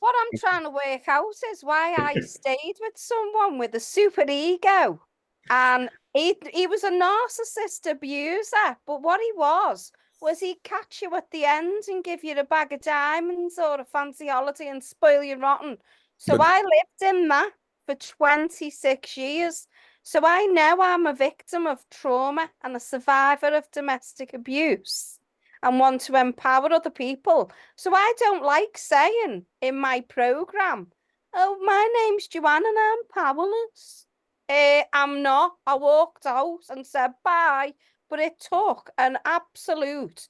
What I'm trying to work out is why I stayed with someone with a super ego. And he was a narcissist abuser, but what he was he'd catch you at the end and give you a bag of diamonds or a fancy holiday and spoil you rotten. So But I lived in that for 26 years. So I know I'm a victim of trauma and a survivor of domestic abuse and want to empower other people. So I don't like saying in my program, oh, my name's Joanne and I'm powerless. I'm not. I walked out and said bye, but it took an absolute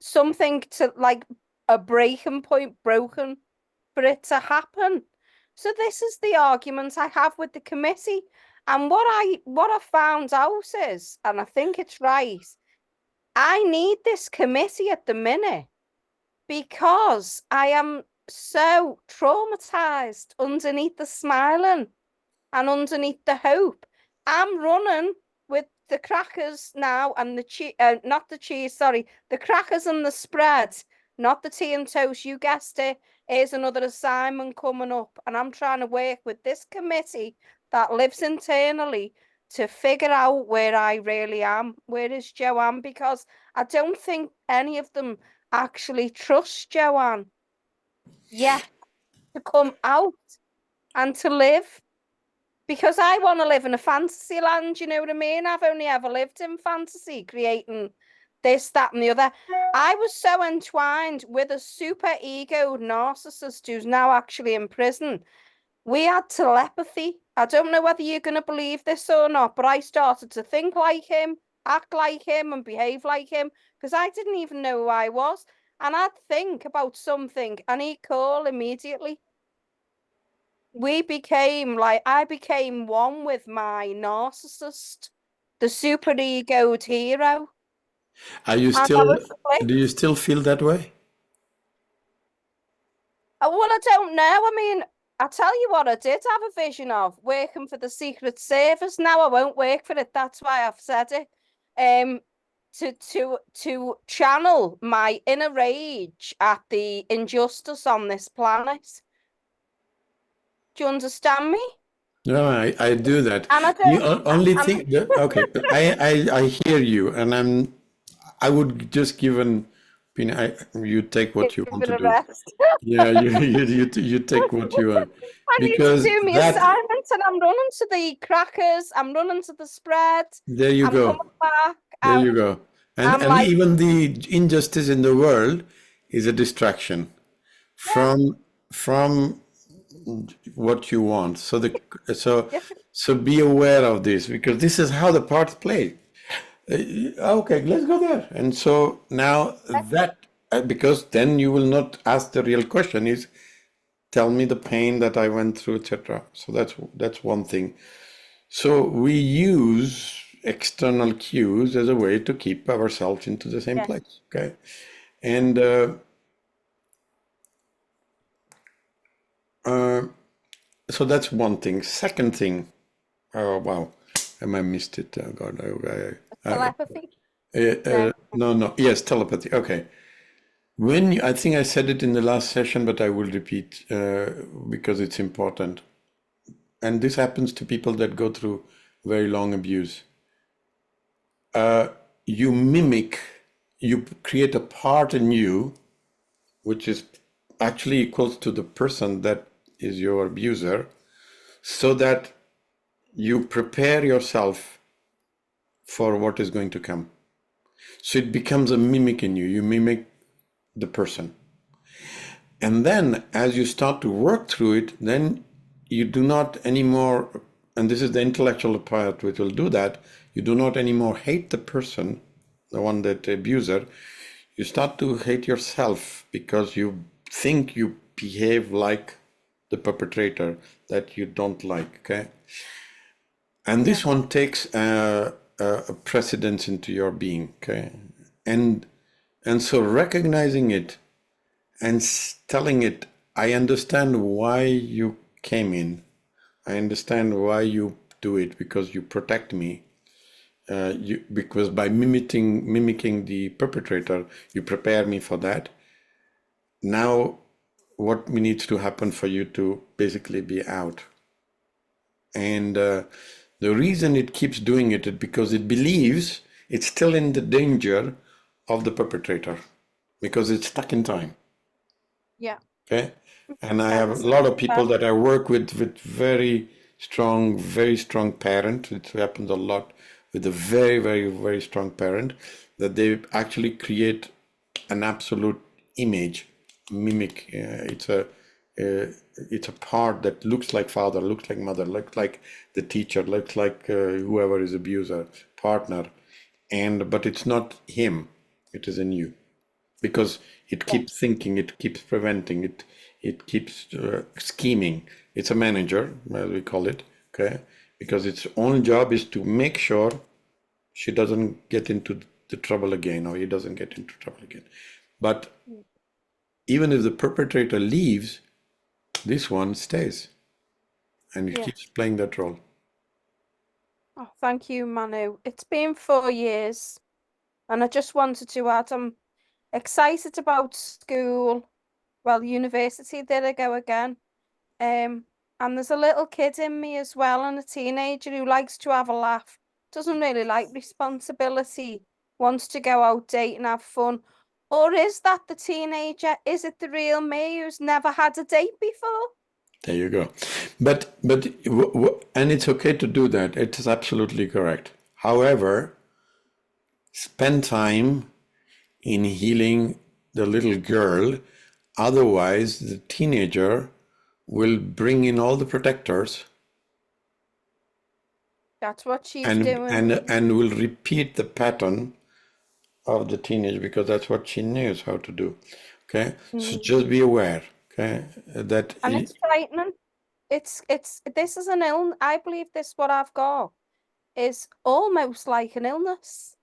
something to like a breaking point broken for it to happen. So this is the argument I have with the committee. And what I found out is, and I think it's right, I need this committee at the minute because I am so traumatized underneath the smiling and underneath the hope. I'm running with the crackers now and the cheese, not the cheese, sorry, the crackers and the spread, not the tea and toast. You guessed it. Here's another assignment coming up, and I'm trying to work with this committee that lives internally to figure out where I really am. Where is Joanne? Because I don't think any of them actually trust Joanne yet to come out and to live. Because I want to live in a fantasy land, you know what I mean? I've only ever lived in fantasy, creating this, that, and the other. I was so entwined with a super ego narcissist who's now actually in prison. We had telepathy. I don't know whether you're going to believe this or not, but I started to think like him, act like him, and behave like him because I didn't even know who I was. And I'd think about something and he'd call immediately. I became one with my narcissist, the super egoed hero. are you And I still, was split. do you still feel that way? Well, I don't know. I mean, I tell you what, I did have a vision of working for the Secret Service. Now I won't work for it. That's why I've said it. To channel my inner rage at the injustice on this planet. Do you understand me? No, I do that. And I The don't. only thing that, okay, I hear you, and I would just give an opinion. You take what you Give want it to a do. rest. Yeah, you take what you want I need to because do my that, assignments and I'm running to the crackers, I'm running to the spread, there you I'm coming go. back, There you and go. I'm And like, even the injustice in the world is a distraction yeah, from what you want. So yeah, so be aware of this because this is how the parts play. Okay, let's go there. And so now that because then you will not ask the real question is tell me the pain that I went through, etc. So that's one thing. So we use external cues as a way to keep ourselves into the same yeah, place. Okay, and so that's one thing. Second thing, oh wow, I missed it. Oh God, telepathy. No, no, yes, telepathy. Okay, I think I said it in the last session, but I will repeat because it's important. And this happens to people that go through very long abuse. You mimic, you create a part in you, which is actually equals to the person that is your abuser, so that you prepare yourself for what is going to come. So it becomes a mimic in you. You mimic the person. And then as you start to work through it, then you do not anymore, and this is the intellectual part which will do that, you do not anymore hate the person, the one that the abuser, you start to hate yourself because you think you behave like the perpetrator that you don't like, okay? And this one takes a precedence into your being, okay? And so recognizing it and telling it, I understand why you came in. I understand why you do it because you protect me. Because by mimicking the perpetrator, you prepare me for that. Now what needs to happen for you to basically be out. And the reason it keeps doing it is because it believes it's still in the danger of the perpetrator, because it's stuck in time. Yeah. Okay. And I have a lot of people that I work with very strong parent. It happens a lot with a very, very, very strong parent, that they actually create an absolute image, mimic. It's a part that looks like father, looks like mother, looks like the teacher, looks like whoever is abuser, partner, but it's not him. It is in you, because it keeps thinking, it keeps preventing, it keeps scheming. It's a manager, as we call it, okay? Because its own job is to make sure she doesn't get into the trouble again, or he doesn't get into trouble again. But even if the perpetrator leaves, this one stays, and it keeps playing that role. Oh, thank you, Manu. It's been 4 years, and I just wanted to add, I'm excited about school. Well, university, there I go again. And there's a little kid in me as well, and a teenager who likes to have a laugh, doesn't really like responsibility, wants to go out, date and have fun. Or is that the teenager? Is it the real me who's never had a date before? There you go. But and it's okay to do that. It is absolutely correct. However, spend time in healing the little girl. Otherwise, the teenager will bring in all the protectors. That's what she's doing. And will repeat the pattern of the teenage, because that's what she knows how to do. Okay, so just be aware. Okay, that and it's frightening. It's this is an illness. I believe this what I've got is almost like an illness,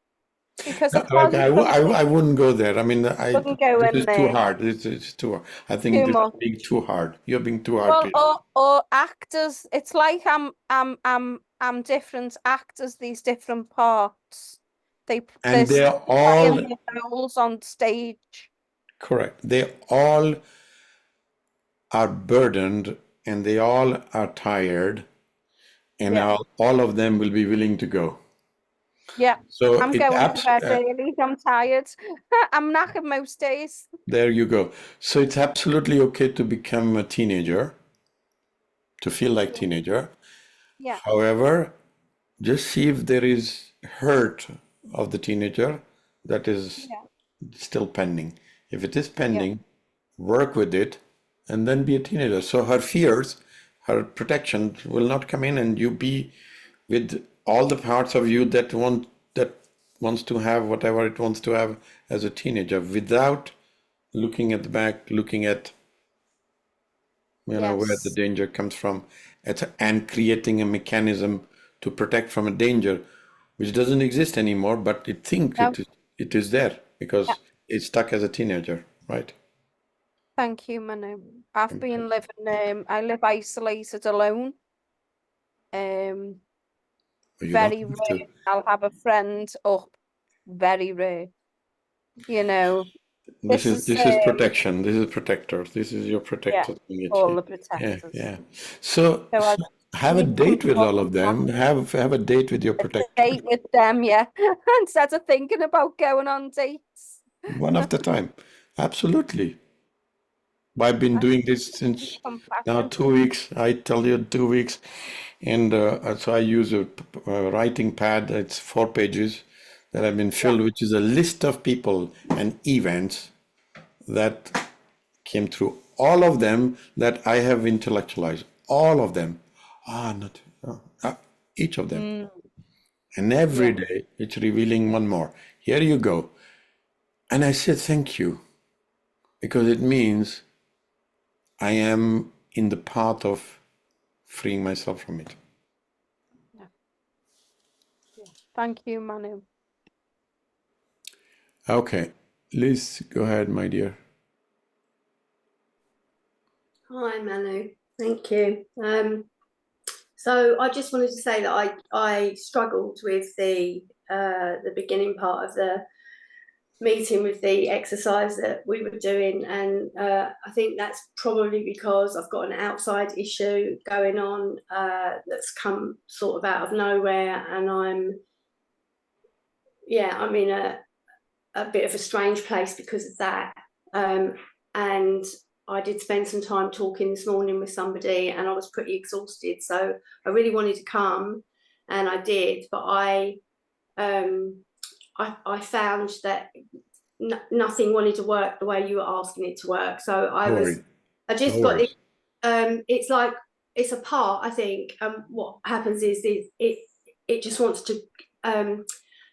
because I wouldn't go there. I mean, wouldn't go in it's there. too hard. It's too hard. I think Too this much. is being too hard. You're being too hard. Well, or actors. It's like I'm different actors. These different parts. And they're all playing their roles on stage. Correct. They all are burdened, and they all are tired, and all of them will be willing to go. Yeah. So I'm going to bed early. I'm tired. I'm knackered most days. There you go. So it's absolutely okay to become a teenager, to feel like teenager. Yeah. However, just see if there is hurt of the teenager that is still pending. If it is pending, work with it, and then be a teenager. So her fears, her protection will not come in, and you be with all the parts of you that wants to have whatever it wants to have as a teenager, without looking at the back, looking at where the danger comes from, and creating a mechanism to protect from a danger which doesn't exist anymore, but it thinks it is there because it's stuck as a teenager, right? Thank you, Manu. I've been living, I live isolated alone. Very rare. I'll have a friend up. Very rare. You know. This is protection. This is protector. This is your protector. Yeah, all the protectors. Yeah. So have a date with all of them. Have a date with your protector. Date with them, yeah. Instead of thinking about going on dates. One after time. Absolutely. I've been doing this since now 2 weeks. I tell you, 2 weeks. And so I use a writing pad. It's 4 pages that have been filled, which is a list of people and events that came through. All of them that I have intellectualized. All of them. Each of them. And every day it's revealing one more. Here you go. And I said, thank you. Because it means I am in the path of freeing myself from it. Thank you, Manu. Okay, Liz, go ahead, my dear. Hi, Manu. Thank you. So I just wanted to say that I struggled with the beginning part of meeting with the exercise that we were doing, and I think that's probably because I've got an outside issue going on that's come sort of out of nowhere, and I'm in a bit of a strange place because of that. And I did spend some time talking this morning with somebody, and I was pretty exhausted, so I really wanted to come, and I did, but I found that nothing wanted to work the way you were asking it to work. So I just got this, it's like, it's a part, I think. What happens is it just wants to,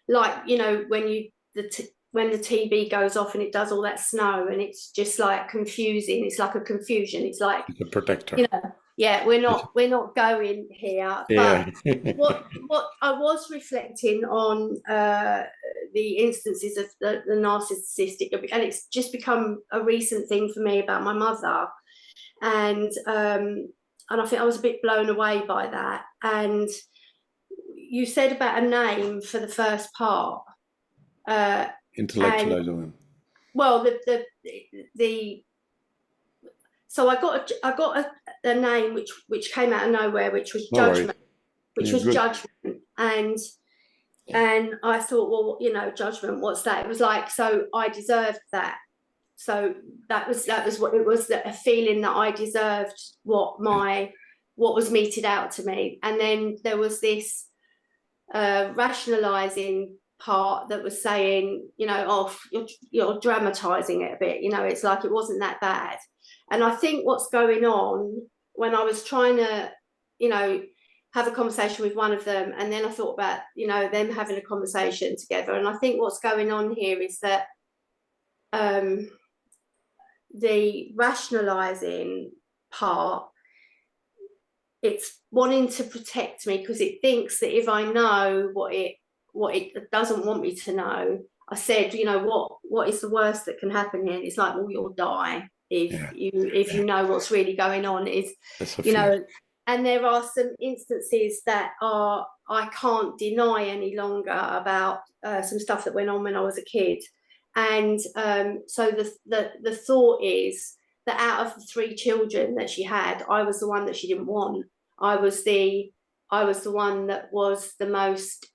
like, you know, when the TV goes off and it does all that snow, and it's just like confusing. It's like a confusion. It's like the protector. You know, yeah, we're not going here. Yeah. But what I was reflecting on the instances of the narcissistic, and it's just become a recent thing for me about my mother, and I think I was a bit blown away by that. And you said about a name for the first part. Intellectualizing them. Well, so I got a name which came out of nowhere, which was judgment, judgment, and I thought, well, you know, judgment, what's that? It was like, so I deserved that. So that was what it was, that a feeling that I deserved what was meted out to me. And then there was this rationalizing part that was saying, you know, oh, you're dramatizing it a bit, you know, it's like it wasn't that bad. And I think what's going on, when I was trying to, you know, have a conversation with one of them, and then I thought about, you know, them having a conversation together, and I think what's going on here is that the rationalizing part, it's wanting to protect me because it thinks that if I know what it doesn't want me to know. I said, you know, what is the worst that can happen here? And it's like, well, you'll die if you know what's really going on. Is, you know, and there are some instances that I can't deny any longer about some stuff that went on when I was a kid. And so the thought is that out of the 3 children that she had, I was the one that she didn't want. I was the one that was the most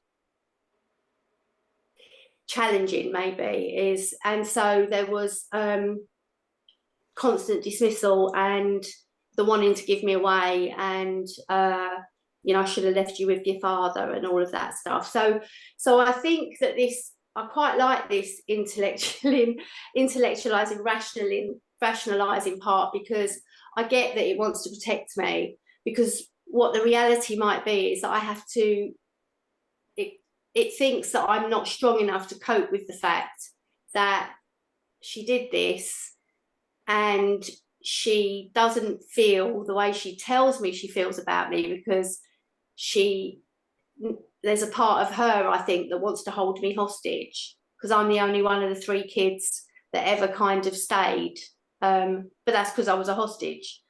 challenging, maybe, and so there was constant dismissal and the wanting to give me away, and you know, I should have left you with your father and all of that stuff. So I think that I quite like this intellectualizing, rationalizing part, because I get that it wants to protect me, because what the reality might be is that I have to, it thinks that I'm not strong enough to cope with the fact that she did this, and she doesn't feel the way she tells me she feels about me, because there's a part of her, I think, that wants to hold me hostage, because I'm the only one of the 3 kids that ever kind of stayed. But that's because I was a hostage.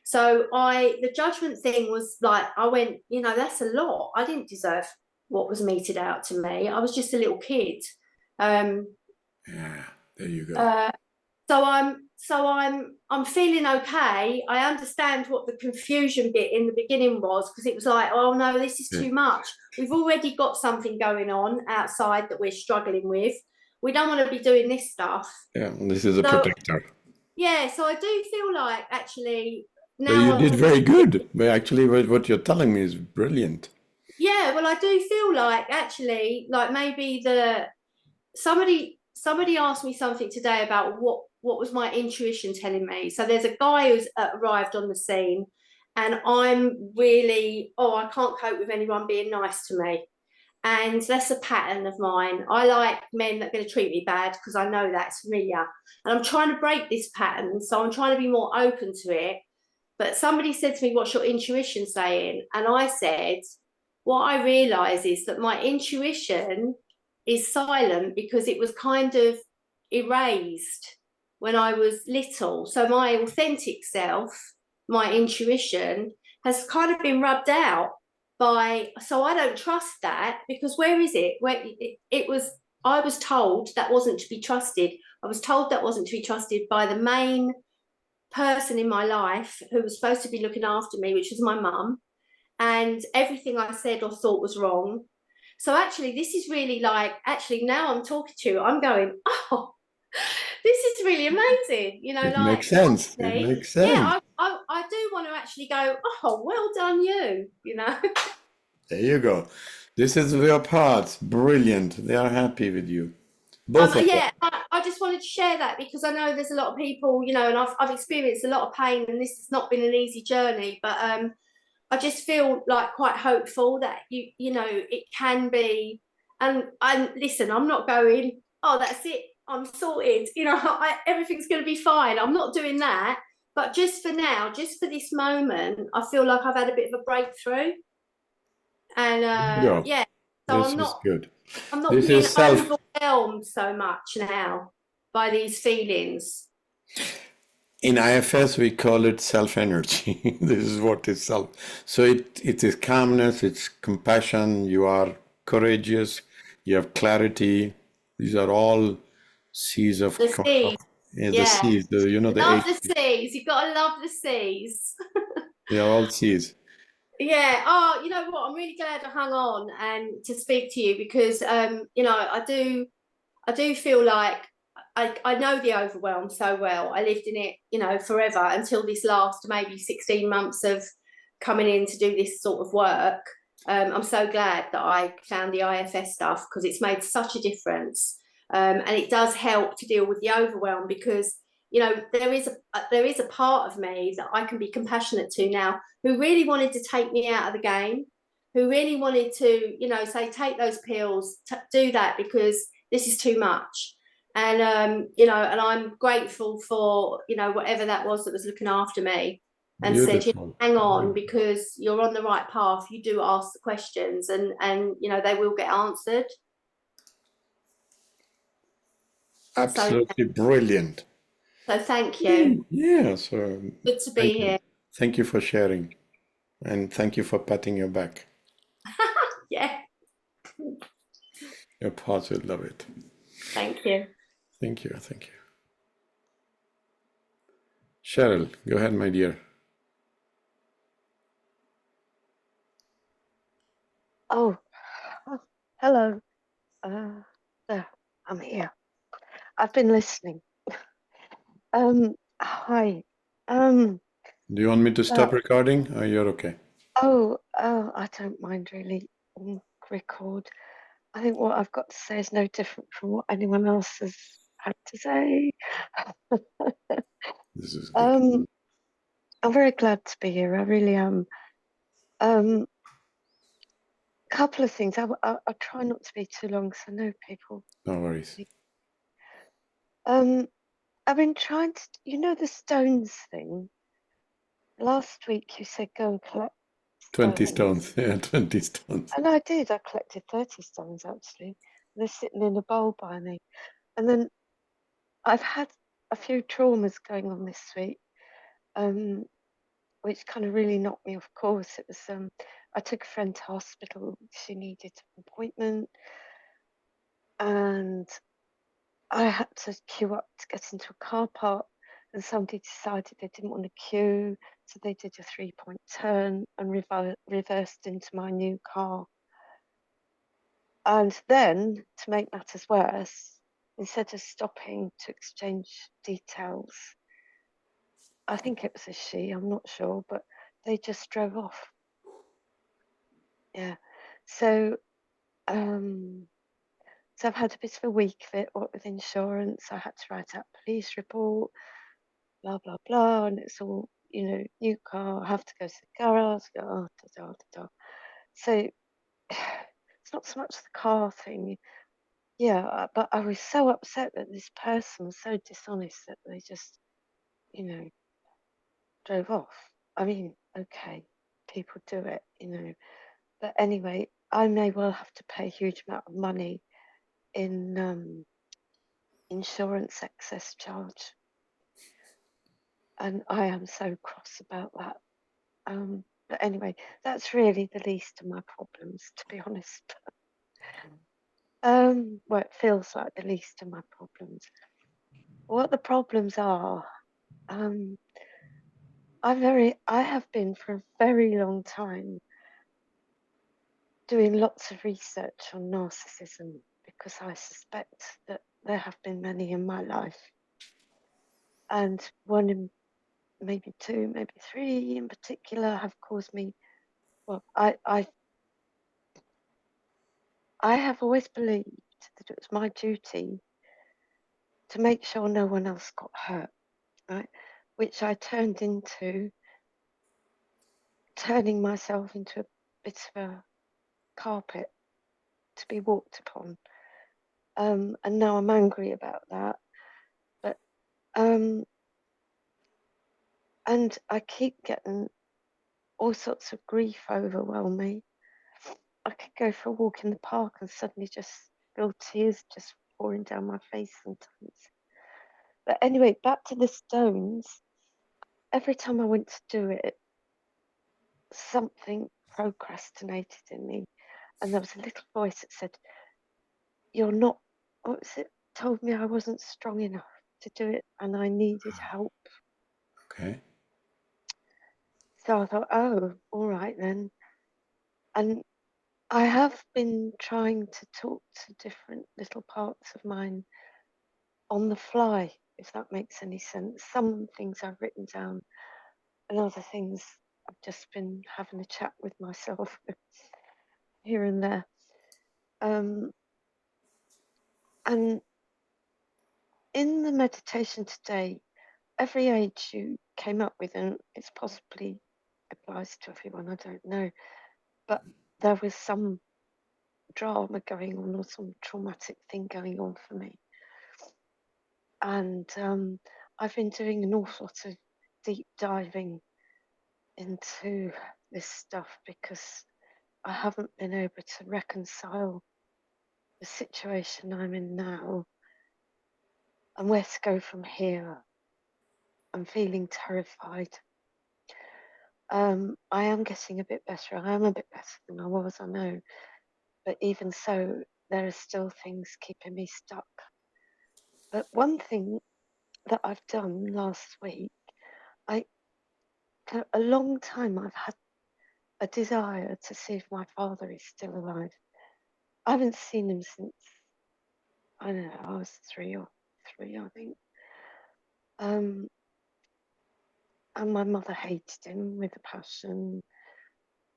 So the judgment thing was like, I went, you know, that's a lot. I didn't deserve what was meted out to me. I was just a little kid. Yeah, there you go. So I'm feeling okay. I understand what the confusion bit in the beginning was, because it was like, oh no, this is too much. We've already got something going on outside that we're struggling with. We don't want to be doing this stuff. Yeah, this is a protector. Yeah, so I do feel like, actually, now But you did very good. But actually, what you're telling me is brilliant. Yeah, well, I do feel like, actually, like maybe somebody asked me something today about what was my intuition telling me. So there's a guy who's arrived on the scene, and I'm really, I can't cope with anyone being nice to me. And that's a pattern of mine. I like men that are going to treat me bad, because I know that's familiar. And I'm trying to break this pattern, so I'm trying to be more open to it. But somebody said to me, what's your intuition saying? And I said, what I realise is that my intuition is silent, because it was kind of erased when I was little. So my authentic self, my intuition, has kind of been rubbed out so I don't trust that, because where is it? Where it was I was told that wasn't to be trusted. I was told that wasn't to be trusted by the main person in my life who was supposed to be looking after me, which was my mum, and everything I said or thought was wrong. So actually, this is really like, actually, now I'm talking to you, I'm going, oh, this is really amazing. You know, It like, makes sense. It actually, makes sense. yeah, I do want to actually go, oh, well done you know. There you go. This is your parts. Brilliant. They are happy with you. Both of them. Yeah, I just wanted to share that because I know there's a lot of people, you know, and I've experienced a lot of pain, and this has not been an easy journey, but I just feel like quite hopeful that you know it can be, and listen, I'm not going, oh, that's it, I'm sorted, you know, everything's going to be fine. I'm not doing that, but just for now, just for this moment, I feel like I've had a bit of a breakthrough, and yeah, so This is good. I'm not This being is self. overwhelmed so much now by these feelings. In IFS, we call it self-energy. This is what is self. So it is calmness, it's compassion, you are courageous, you have clarity. These are all C's of The C's, yeah, the yeah. C's, you know, the Love eight. the C's. You've got to love the C's. They are all C's. Yeah. Oh, you know what? I'm really glad I hung on and to speak to you because you know, I do feel like I know the overwhelm so well. I lived in it, you know, forever until this last maybe 16 months of coming in to do this sort of work. I'm so glad that I found the IFS stuff because it's made such a difference. And it does help to deal with the overwhelm because, you know, there is a part of me that I can be compassionate to now who really wanted to take me out of the game, who really wanted to, you know, say, take those pills, do that because this is too much. And you know, and I'm grateful for, you know, whatever that was looking after me and said, you know, hang on, because you're on the right path. You do ask the questions and you know, they will get answered. Absolutely brilliant. So thank you. Yeah, so Good to be here. Thank you for sharing. And thank you for patting your back. Yeah. Your parts will love it. Thank you. Thank you. Thank you. Cheryl, go ahead, my dear. Oh, hello. There, I'm here. I've been listening. Hi. Do you want me to stop recording? Or you're okay? Oh, I don't mind really. Record. I think what I've got to say is no different from what anyone else has had to say. This is good. I'm very glad to be here. I really am. Couple of things. I'll try not to be too long because I know people. No worries. I've been trying to, you know, the stones thing. Last week you said go and collect 20 stones. Yeah, 20 stones. And I did. I collected 30 stones actually. They're sitting in a bowl by me. And then I've had a few traumas going on this week, which kind of really knocked me off course. It was I took a friend to hospital. She needed an appointment, and I had to queue up to get into a car park. And somebody decided they didn't want to queue, so they did a 3-point turn and reversed into my new car. And then, to make matters worse, instead of stopping to exchange details, I think it was a she, I'm not sure, but they just drove off. Yeah. So I've had a bit of a week of it, what with insurance. I had to write out a police report, blah, blah, blah. And it's all, you know, new car, I have to go to the garage, go, So it's not so much the car thing. Yeah, but I was so upset that this person was so dishonest that they just, you know, drove off. I mean, okay, people do it, you know. But anyway, I may well have to pay a huge amount of money in insurance excess charge. And I am so cross about that. But anyway, that's really the least of my problems, to be honest. Well, it feels like the least of my problems. What the problems are, I have been for a very long time doing lots of research on narcissism because I suspect that there have been many in my life, and one in maybe two, maybe three in particular have caused me. Well, I have always believed that it was my duty to make sure no one else got hurt, right? Which I turned into turning myself into a bit of a carpet to be walked upon. And now I'm angry about that. But and I keep getting all sorts of grief overwhelm me. I could go for a walk in the park and suddenly just feel tears just pouring down my face sometimes. But anyway, back to the stones. Every time I went to do it, something procrastinated in me. And there was a little voice that said, "You're not," what was it? Told me I wasn't strong enough to do it and I needed help. Okay. So I thought, oh, all right then. And I have been trying to talk to different little parts of mine on the fly, if that makes any sense. Some things I've written down, and other things I've just been having a chat with myself here and there. And in the meditation today, every age you came up with, and it's possibly applies to everyone, I don't know, but there was some drama going on or some traumatic thing going on for me. And I've been doing an awful lot of deep diving into this stuff because I haven't been able to reconcile the situation I'm in now and where to go from here. I'm feeling terrified. I am getting a bit better. I am a bit better than I was, I know. But even so, there are still things keeping me stuck. But one thing that I've done last week, for a long time I've had a desire to see if my father is still alive. I haven't seen him since, I don't know, I was three, I think. And my mother hated him with a passion.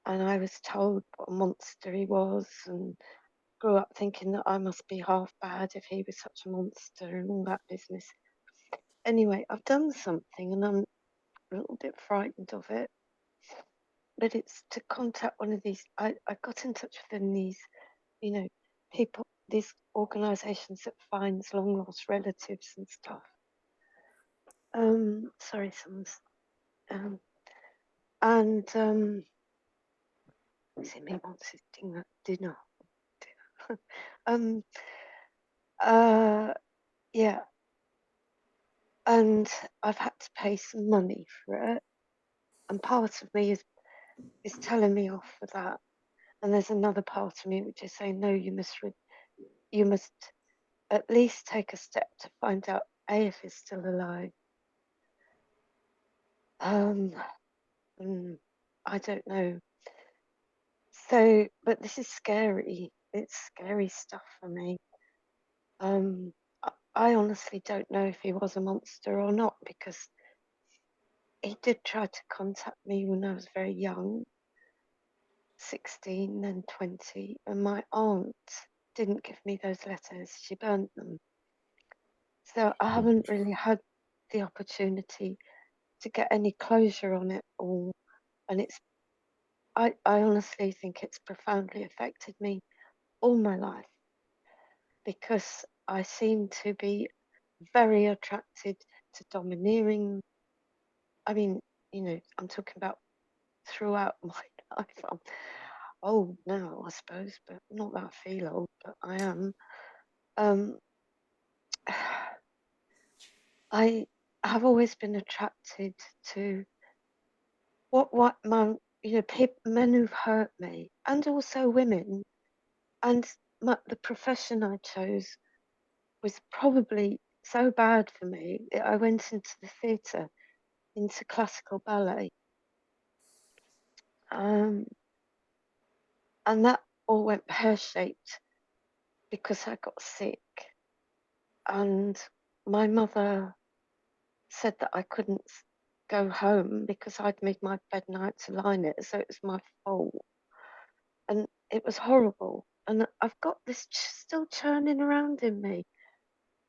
And I was told what a monster he was, and grew up thinking that I must be half bad if he was such a monster and all that business. Anyway, I've done something and I'm a little bit frightened of it. But it's to contact one of these. I got in touch with these, people, these organisations that finds long lost relatives and stuff. Sorry, someone's. Is it me wants his dinner? Yeah. And I've had to pay some money for it, and part of me is telling me off for that, and there's another part of me which is saying no, you must at least take a step to find out if he's still alive. I don't know. So, but this is scary. It's scary stuff for me. I honestly don't know if he was a monster or not, because he did try to contact me when I was very young, 16 and 20, and my aunt didn't give me those letters. She burnt them. So I haven't really had the opportunity to get any closure on it all. And I honestly think it's profoundly affected me all my life, because I seem to be very attracted to domineering. I mean, I'm talking about throughout my life. I'm old now, I suppose, but not that I feel old, but I am. I have always been attracted to men who've hurt me, and also women, and the profession I chose was probably so bad for me that I went into the theatre, into classical ballet. And that all went pear-shaped because I got sick. And my mother said that I couldn't go home because I'd made my bed night to line it, so it was my fault. And it was horrible. And I've got this still churning around in me.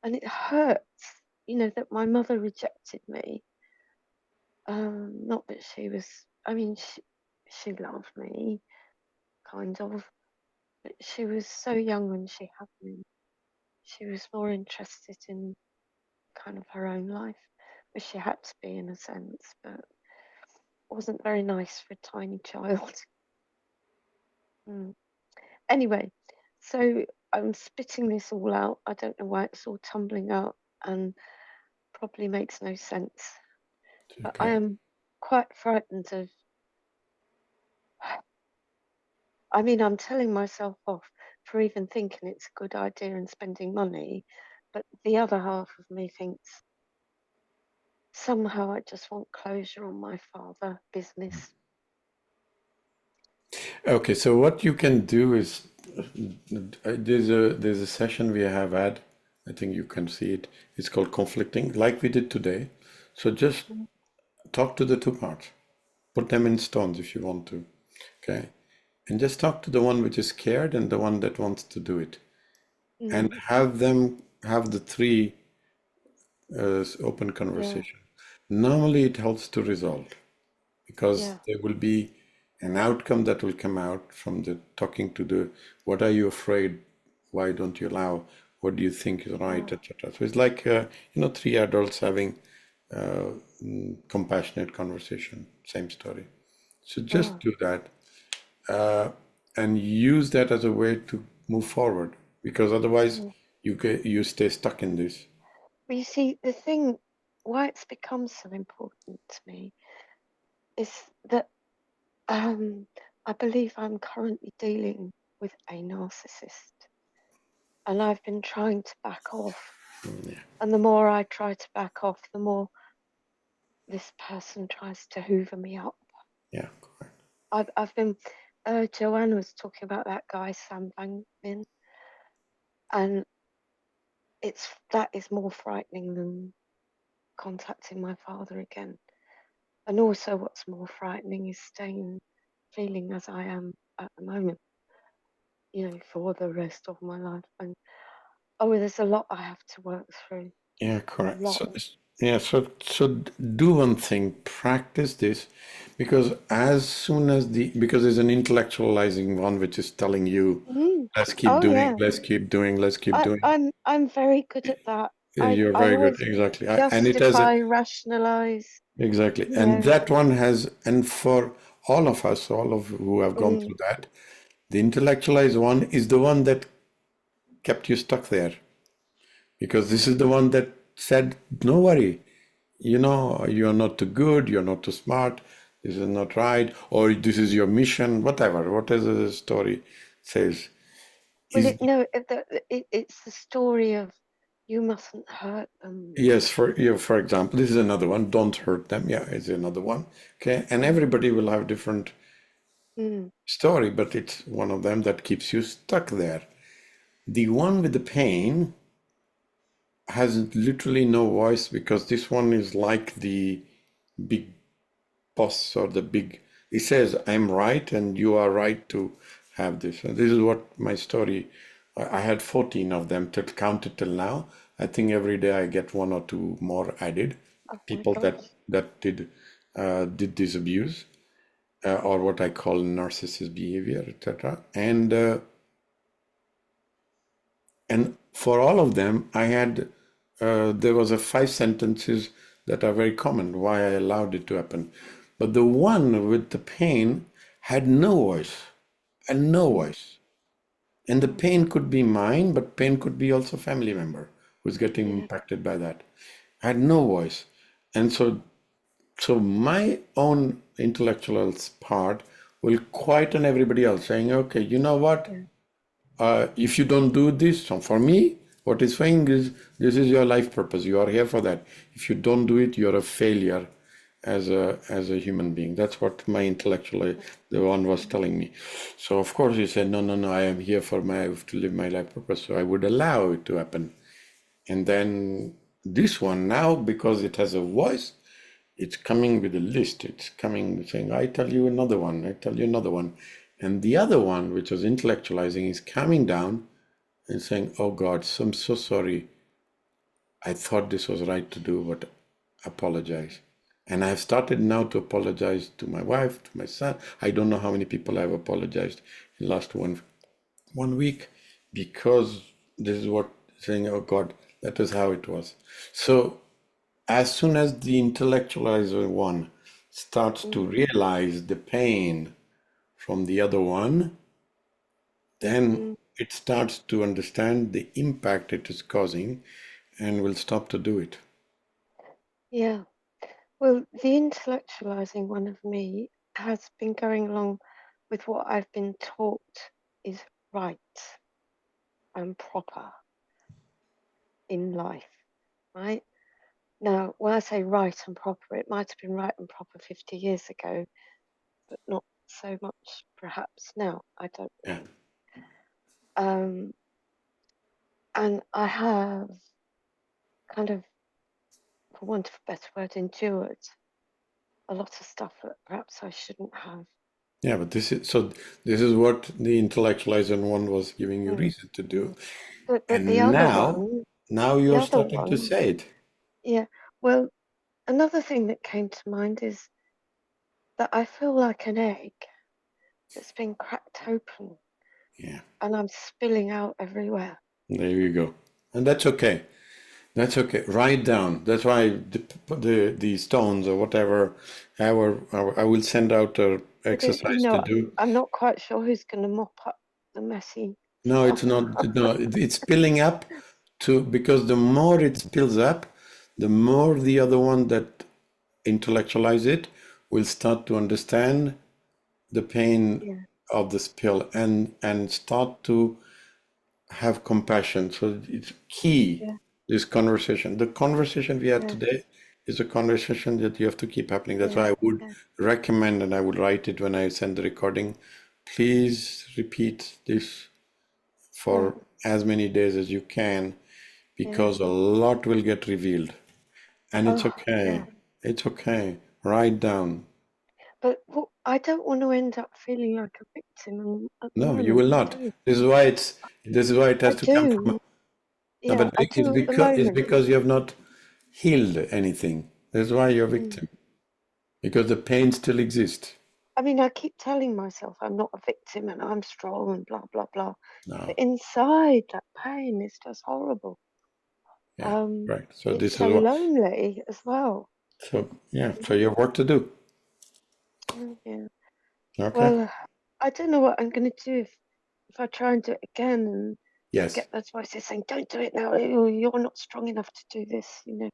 And it hurts, you know, that my mother rejected me. Not that she was, I mean, she loved me, kind of, but she was so young when she had me. She was more interested in kind of her own life, which she had to be in a sense, but wasn't very nice for a tiny child. Anyway, so I'm spitting this all out. I don't know why it's all tumbling out and probably makes no sense. But I am quite frightened of, I mean, I'm telling myself off for even thinking it's a good idea and spending money, but the other half of me thinks somehow I just want closure on my father business. Okay, so what you can do is there's a session we have had. I think you can see it. It's called conflicting, like we did today. So just talk to the two parts. Put them in stones if you want to. Okay, and just talk to the one which is scared and the one that wants to do it, and have them have the three open conversation. Normally, it helps to resolve because there will be an outcome that will come out from the talking to the what are you afraid, why don't you allow, what do you think is right, etc. So it's like three adults having compassionate conversation, same story. So just do that and use that as a way to move forward, because otherwise you stay stuck in this. But you see, the thing why it's become so important to me is that I believe I'm currently dealing with a narcissist, and I've been trying to back off. And the more I try to back off, the more this person tries to hoover me up. Yeah, correct. I've been. Joanne was talking about that guy Sam Bankman, and that is more frightening than contacting my father again. And also, what's more frightening is feeling as I am at the moment, you know, for the rest of my life. And there's a lot I have to work through. Yeah, correct. So do one thing, practice this, because as soon as because there's an intellectualizing one which is telling you, let's keep doing, let's keep doing, let's keep doing. I'm very good at that. You're very good, exactly. And it has rationalize. Exactly. And that one has, and for all of us, all of who have gone through that, the intellectualized one is the one that kept you stuck there. Because this is the one that said, no worry, you're not too good, you're not too smart, this is not right, or this is your mission, whatever the story says. Well, it's the story of you mustn't hurt them. Yes, for example, this is another one, don't hurt them. Yeah, it's another one. Okay, and everybody will have different story, but it's one of them that keeps you stuck there. The one with the pain has literally no voice, because this one is like the big boss or the big, he says, I'm right and you are right to have this. And this is what my story, I had 14 of them counted till now. I think every day I get one or two more added. People that did this abuse or what I call narcissist behavior, etc. And for all of them, I had, there was 5 sentences that are very common, why I allowed it to happen. But the one with the pain had no voice, and no voice. And the pain could be mine, but pain could be also family member who's getting impacted by that. I had no voice. And so my own intellectual part will quieten everybody else, saying, okay, you know what? if you don't do this, so for me, what is saying is this is your life purpose. You are here for that. If you don't do it, you're a failure as a human being. That's what my intellectual, the one was telling me. So of course he said, no, I am here for to live my life purpose. So I would allow it to happen. And then this one now, because it has a voice, it's coming with a list. It's coming saying, I tell you another one, I tell you another one. And the other one, which was intellectualizing, is coming down and saying, oh God, I'm so sorry. I thought this was right to do, but apologize. And I've started now to apologize to my wife, to my son. I don't know how many people I've apologized in the last one week, because this is what saying, oh God, that is how it was. So as soon as the intellectualizer one starts to realize the pain from the other one, then it starts to understand the impact it is causing and will stop to do it. Yeah. Well, the intellectualizing one of me has been going along with what I've been taught is right and proper in life, right? Now, when I say right and proper, it might have been right and proper 50 years ago, but not so much perhaps now. I don't know. Yeah. And I have kind of, for want of a better word, endured a lot of stuff that perhaps I shouldn't have. Yeah, but this is what the intellectualizer one was giving you reason to do. But And the other one, now the you're other starting to one, say it. yeah. Well, another thing that came to mind is that I feel like an egg that's been cracked open. Yeah. And I'm spilling out everywhere. There you go. And that's okay. That's okay. Write down. That's why the stones or whatever, I will send out an exercise to do. I'm not quite sure who's going to mop up the messy No, stuff. it's not. No, it's spilling up because the more it spills up, the more the other one that intellectualize it will start to understand the pain of the spill and start to have compassion. So it's key, this conversation. The conversation we had today is a conversation that you have to keep happening. That's why I would recommend, and I would write it when I send the recording, please repeat this for as many days as you can, because a lot will get revealed. And it's okay. It's okay. Write down. But I don't want to end up feeling like a victim at the No, you moment. will not. This is why it has to come from. No, but I do at the it's moment. because you have not healed anything. That's why you're a victim. Because the pain still exists. I mean, I keep telling myself I'm not a victim and I'm strong and blah, blah, blah. No. But inside that pain is just horrible. Yeah, right. So it's this so is what. lonely as well. So yeah, so you have work to do. Yeah. Okay. Well, I don't know what I'm going to do if I try and do it again and Yes. get those voices saying, "Don't do it now. You're not strong enough to do this." You know.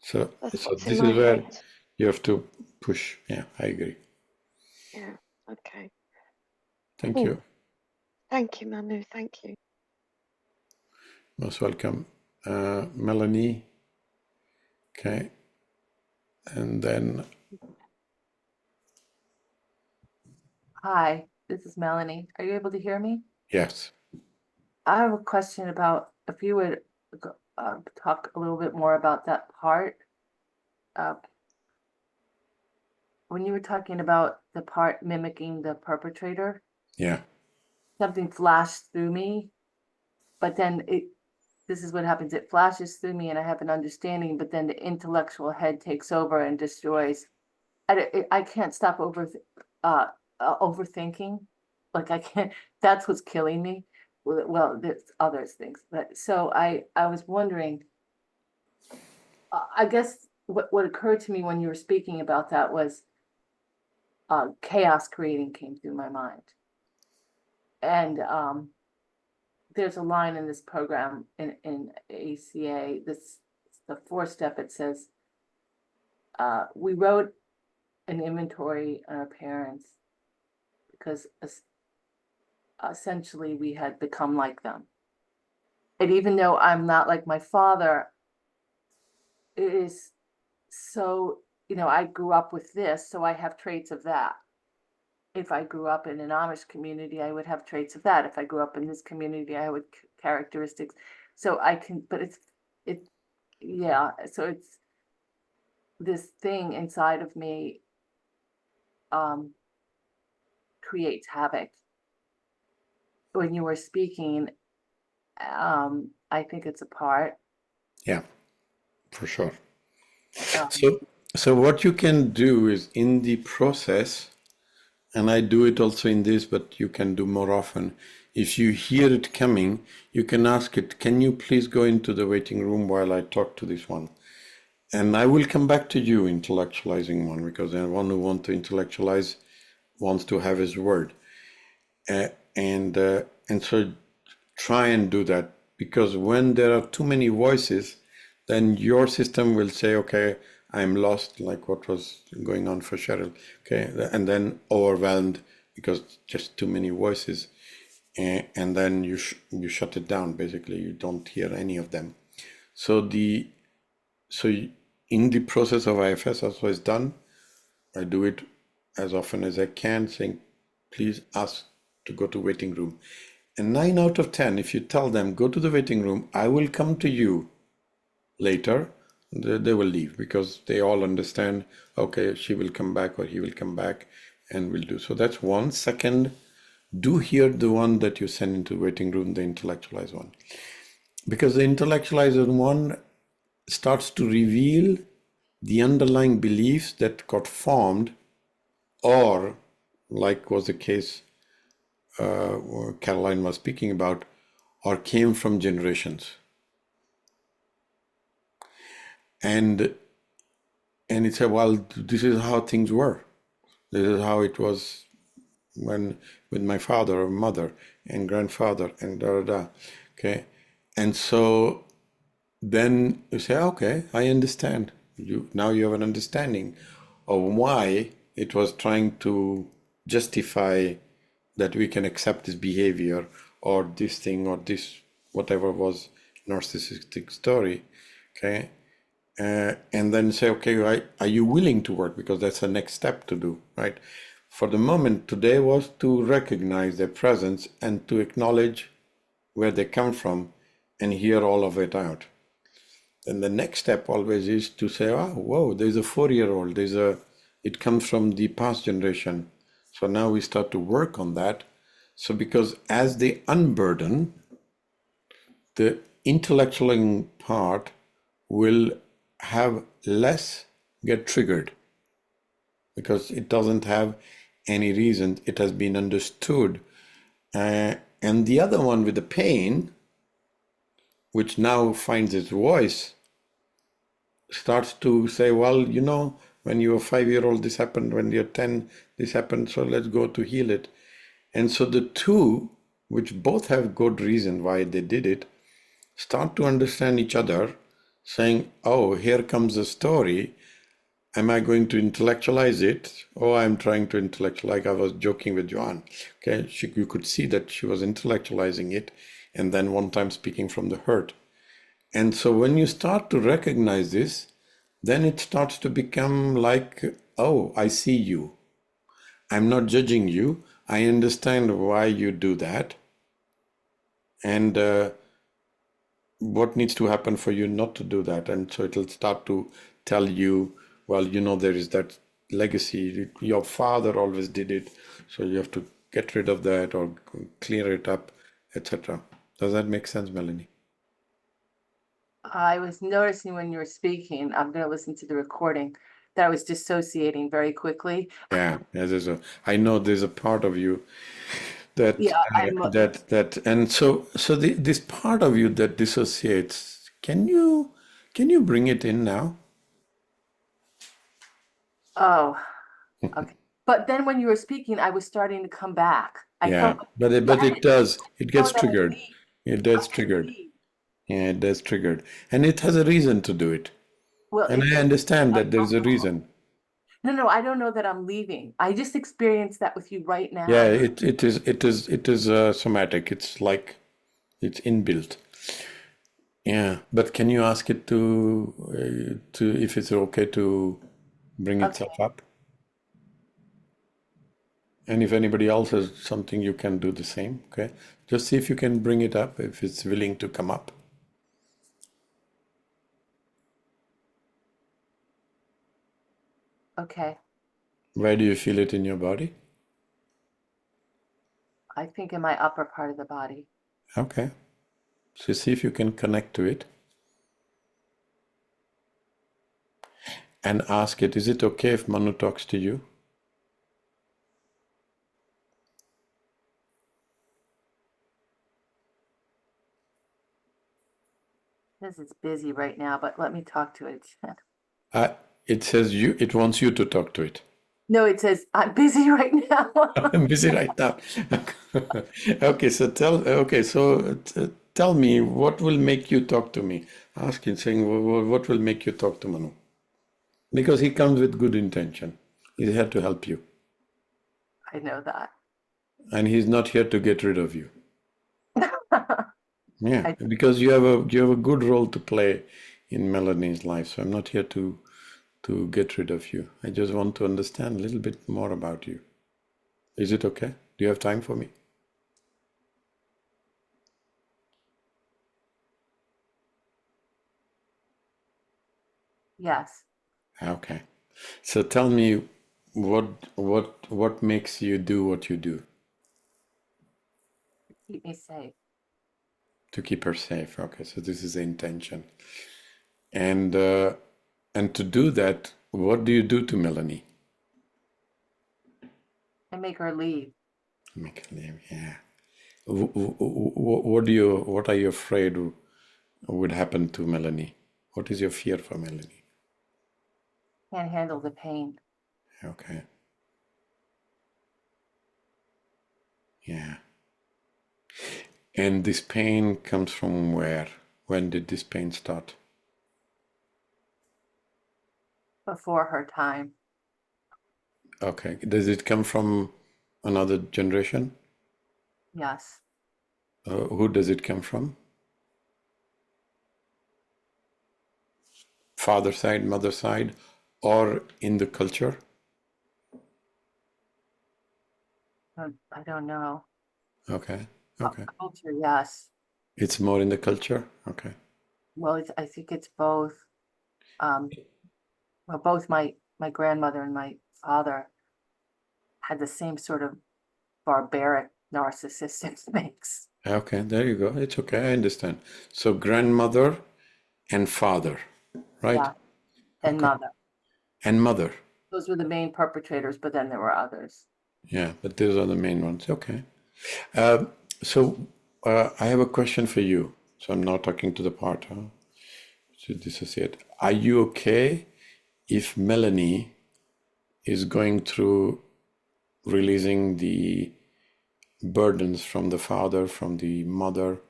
So That's so what's this in my is where head. you have to push. Yeah, I agree. Yeah. Okay. Thank you. Thank you, Manu. Thank you. Most welcome. Melanie. Okay. And then. Hi, this is Melanie. Are you able to hear me? Yes. I have a question about if you would talk a little bit more about that part. When you were talking about the part mimicking the perpetrator. Yeah. Something flashed through me, but then this is what happens. It flashes through me and I have an understanding, but then the intellectual head takes over and destroys. I can't stop overthinking. Like I can't, that's what's killing me. Well, there's other things, but so I was wondering, I guess what occurred to me when you were speaking about that was chaos creating came through my mind. And there's a line in this program in ACA, this the 4-step, it says, we wrote an inventory on our parents because essentially we had become like them. And even though I'm not like my father, it is so, I grew up with this, so I have traits of that. If I grew up in an Amish community, I would have traits of that. If I grew up in this community, I would characteristics. So I can, but so it's this thing inside of me creates havoc. When you were speaking, I think it's a part. Yeah, for sure. Um, So what you can do is in the process, and I do it also in this, but you can do more often. If you hear it coming, you can ask it, can you please go into the waiting room while I talk to this one? And I will come back to you intellectualizing one, because the one who wants to intellectualize wants to have his word. And so try and do that, because when there are too many voices, then your system will say, okay, I'm lost, like what was going on for Cheryl, okay, and then overwhelmed because just too many voices, and then you shut it down. Basically, you don't hear any of them. So in the process of IFS, also is done. I do it as often as I can, saying, please ask to go to waiting room. And 9 out of 10, if you tell them, go to the waiting room, I will come to you later, they will leave, because they all understand, okay, she will come back or he will come back, and we'll do. So that's one. Second, do hear the one that you send into the waiting room, the intellectualized one. Because the intellectualized one starts to reveal the underlying beliefs that got formed, or like was the case Caroline was speaking about, or came from generations. And it said, well, this is how things were. This is how it was when with my father or mother and grandfather and okay. And so then you say, okay, I understand. Now you have an understanding of why it was trying to justify that we can accept this behavior or this thing or this, whatever was narcissistic story, okay? And then say, okay, are you willing to work? Because that's the next step to do, right? For the moment today was to recognize their presence and to acknowledge where they come from and hear all of it out. Then the next step always is to say, oh, whoa, there's a 4-year-old, it comes from the past generation. So now we start to work on that. So because as they unburden, the intellectual part will have less get triggered, because it doesn't have any reason. It has been understood. And the other one with the pain, which now finds its voice, starts to say, well, when you were 5-year-old, this happened. When you're 10, this happened. So let's go to heal it. And so the two, which both have good reason why they did it, start to understand each other, saying, oh, here comes a story. Am I going to intellectualize it? Or I'm trying to intellectualize, like I was joking with Joanne. Okay, you could see that she was intellectualizing it, and then one time speaking from the hurt. And so when you start to recognize this, then it starts to become like, oh, I see you. I'm not judging you. I understand why you do that. And what needs to happen for you not to do that. And so it'll start to tell you, well, there is that legacy. Your father always did it. So you have to get rid of that or clear it up, etc. Does that make sense, Melanie? I was noticing when you were speaking, I'm going to listen to the recording, that I was dissociating very quickly. Yeah, I know there's a part of you that and so this part of you that dissociates, can you bring it in now? Oh, okay. But then when you were speaking, I was starting to come back. But it gets triggered. It does triggered. Yeah, it does triggered. And it has a reason to do it. Well, and I understand that there's a reason. No, I don't know that I'm leaving. I just experienced that with you right now. Yeah, it is somatic. It's like it's inbuilt. Yeah, but can you ask it to if it's okay to bring itself up? And if anybody else has something, you can do the same. Okay, just see if you can bring it up if it's willing to come up. Okay. Where do you feel it in your body? I think in my upper part of the body. Okay, so see if you can connect to it and ask it, is it okay if Manu talks to you? Says it's busy right now, but let me talk to it. It says it wants you to talk to it. No, it says I'm busy right now. I'm busy right now. Okay, so tell me what will make you talk to me. Ask him, saying, what will make you talk to Manu? Because he comes with good intention. He's here to help you. I know that. And he's not here to get rid of you. Yeah, because you have a good role to play in Melanie's life. So I'm not here to get rid of you. I just want to understand a little bit more about you. Is it okay? Do you have time for me? Yes. Okay. So tell me what makes you do what you do? Keep me safe. To keep her safe. Okay, so this is the intention. And to do that, what do you do to Melanie? And make her leave. Make her leave, yeah. What are you afraid would happen to Melanie? What is your fear for Melanie? Can't handle the pain. Okay. Yeah. And this pain comes from where? When did this pain start? Before her time. Okay. Does it come from another generation? Yes. Who does it come from? Father side, mother side, or in the culture? I don't know. Okay. Okay. Culture, yes. It's more in the culture? Okay. Well, I think it's both. Well, both my grandmother and my father had the same sort of barbaric narcissistic mix. Okay, there you go. It's okay. I understand. So grandmother and father, right? Yeah. And Okay. mother. And mother. Those were the main perpetrators, but then there were others. Yeah, but those are the main ones. Okay. So I have a question for you. So I'm now talking to the partner to dissociate. Are you okay if Melanie is going through releasing the burdens from the father, from the mother,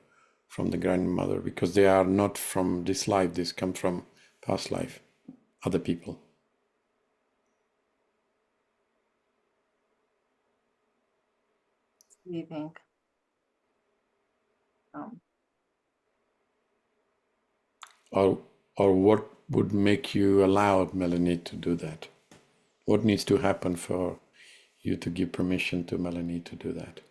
from the grandmother, because they are not from this life, this come from past life, other people? Leaving. Or what would make you allow Melanie to do that? What needs to happen for you to give permission to Melanie to do that?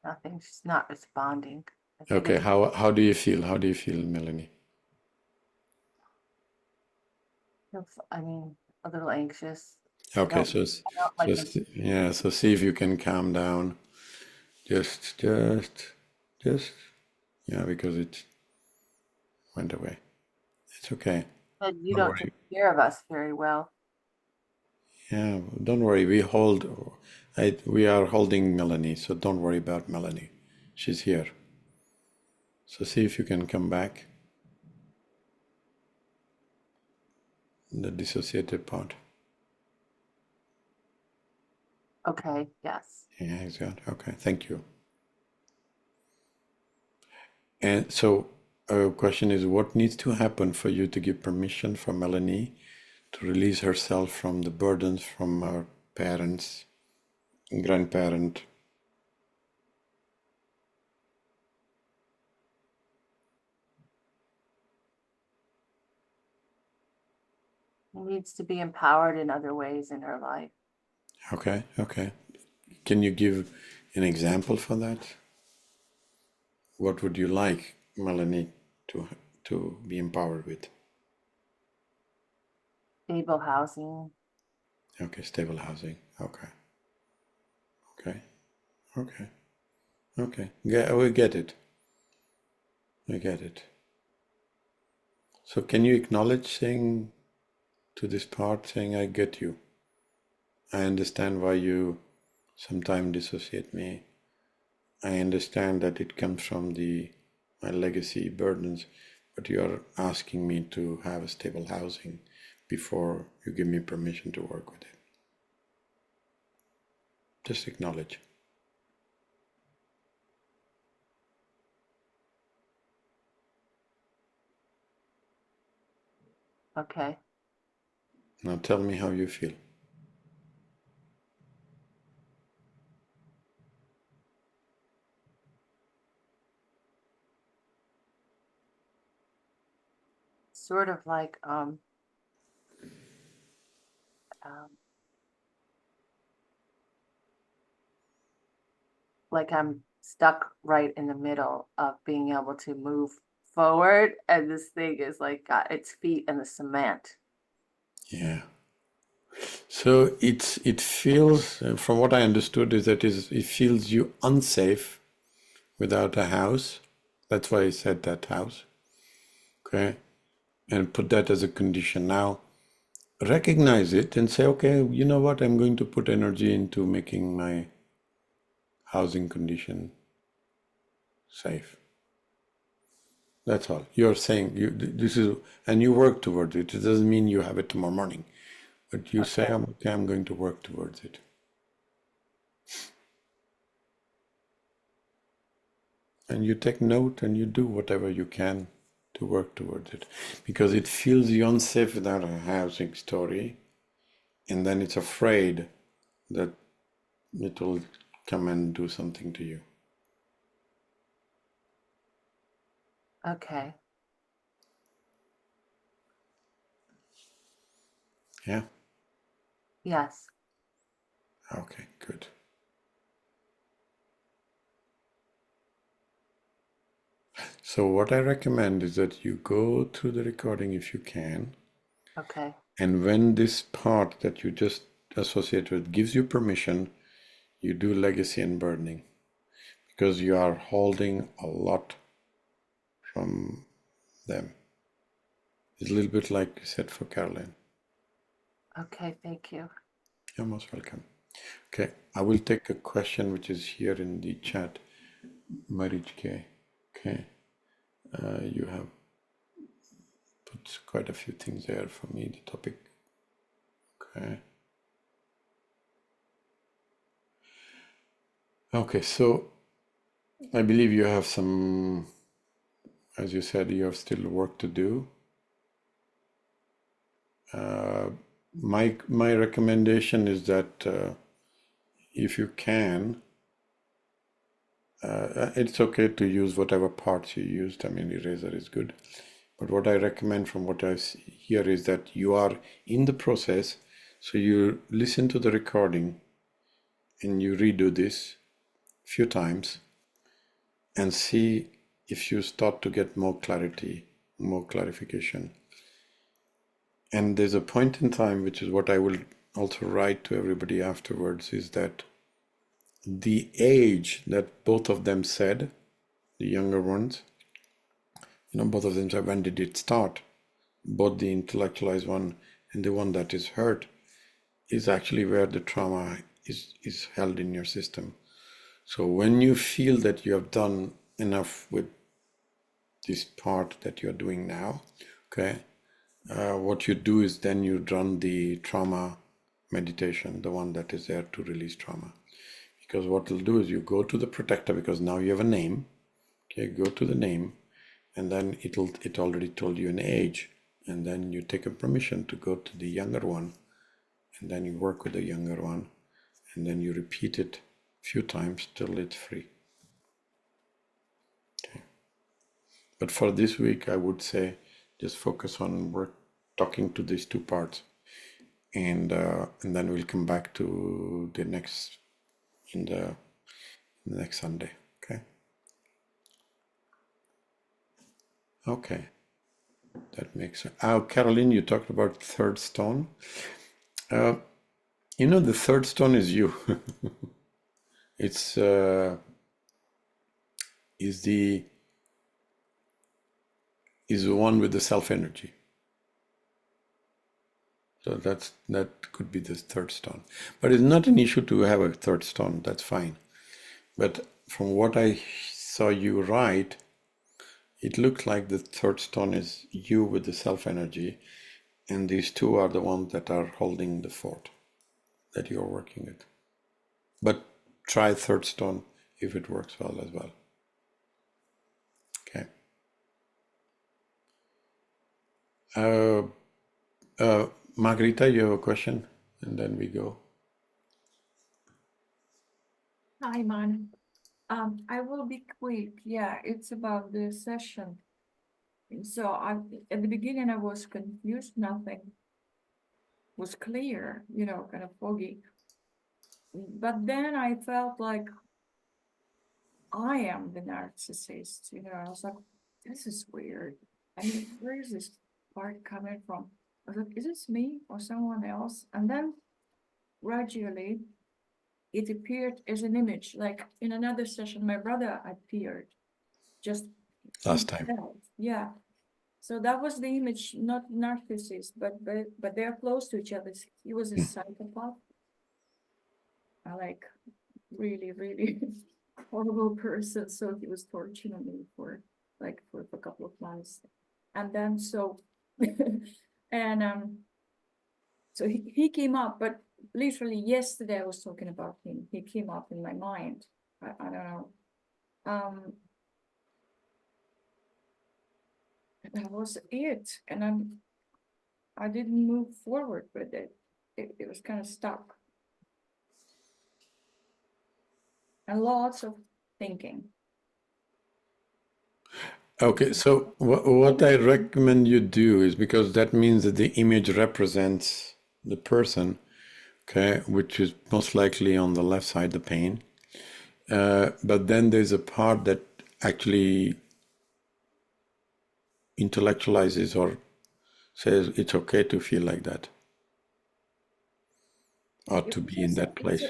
Nothing. She's not responding. Okay, how do you feel? How do you feel, Melanie? I mean, a little anxious. Okay, so see if you can calm down. Just, yeah, because it went away. It's okay. But you don't take care of us very well. Yeah, don't worry. We are holding Melanie, so don't worry about Melanie. She's here. So see if you can come back. The dissociated part. Okay, yes. Yeah, exactly. Okay, thank you. And so question is, what needs to happen for you to give permission for Melanie to release herself from the burdens from her parents, grandparent? Needs to be empowered in other ways in her life. Okay, okay. Can you give an example for that? What would you like Melanie to be empowered with? Stable housing. Okay, stable housing. Okay. Okay. Okay. Okay. Yeah, we get it. We get it. So can you acknowledge saying to this part, saying, I get you. I understand why you sometimes dissociate me. I understand that it comes from my legacy burdens, but you are asking me to have a stable housing before you give me permission to work with it. Just acknowledge. Okay. Now tell me how you feel. Sort of like I'm stuck right in the middle of being able to move forward, and this thing is like got its feet in the cement. Yeah. So it feels, from what I understood, is that it feels you unsafe without a house. That's why I said that house. Okay. And put that as a condition. Now, recognize it and say, okay, you know what? I'm going to put energy into making my housing condition safe. That's all. You're saying this is, and you work towards it. It doesn't mean you have it tomorrow morning, but you say, okay, I'm going to work towards it. And you take note and you do whatever you can to work towards it, because it feels you unsafe without a housing story, and then it's afraid that it will come and do something to you. Okay. Yeah. Yes. Okay, good. So what I recommend is that you go through the recording if you can. Okay. And when this part that you just associate with gives you permission, you do legacy and burdening, because you are holding a lot from them. It's a little bit like you said for Caroline. Okay, thank you. You're most welcome. Okay, I will take a question which is here in the chat. Marriage K. Okay, you have put quite a few things there for me, the topic. Okay. Okay, so I believe you have some, as you said, you have still work to do. My recommendation is that if you can, it's okay to use whatever parts you used. I mean, eraser is good. But what I recommend from what I hear is that you are in the process, so you listen to the recording and you redo this a few times and see if you start to get more clarity, more clarification. And there's a point in time, which is what I will also write to everybody afterwards, is that the age that both of them said, the younger ones, both of them said, when did it start? Both the intellectualized one and the one that is hurt is actually where the trauma is held in your system. So when you feel that you have done enough with this part that you're doing now, okay, what you do is then you run the trauma meditation, the one that is there to release trauma. Because what it'll do is you go to the protector, because now you have a name, Okay, go to the name, and then it already told you an age, and then you take a permission to go to the younger one, and then you work with the younger one, and then you repeat it a few times till it's free. Okay. But for this week, I would say just focus on talking to these two parts, and then we'll come back to the next in the next Sunday. Okay. Okay. That makes sense. Caroline, you talked about third stone. You know, the third stone is you. It's is the one with the self energy. So that could be the third stone. But it's not an issue to have a third stone. That's fine. But from what I saw you write, it looks like the third stone is you with the self energy, and these two are the ones that are holding the fort that you're working with. But try third stone if it works well as well. Okay. Margarita, you have a question? And then we go. Hi, Manu. I will be quick. Yeah, it's about the session. So at the beginning I was confused, nothing was clear, kind of foggy. But then I felt like I am the narcissist, I was like, this is weird. I mean, where is this part coming from? I was like, is this me or someone else? And then gradually it appeared as an image, like in another session, my brother appeared just Last time. Yeah. So that was the image, not narcissist, but they're close to each other. He was a psychopath. I like really, really horrible person. So he was torturing me for a couple of months. And then so so he came up, but literally yesterday I was talking about him. He came up in my mind. I don't know. That was it, and I didn't move forward with it. It was kind of stuck, and lots of thinking. Okay, so what I recommend you do is, because that means that the image represents the person, okay, which is most likely on the left side, the pain. But then there's a part that actually intellectualizes or says it's okay to feel like that, or to be in that place.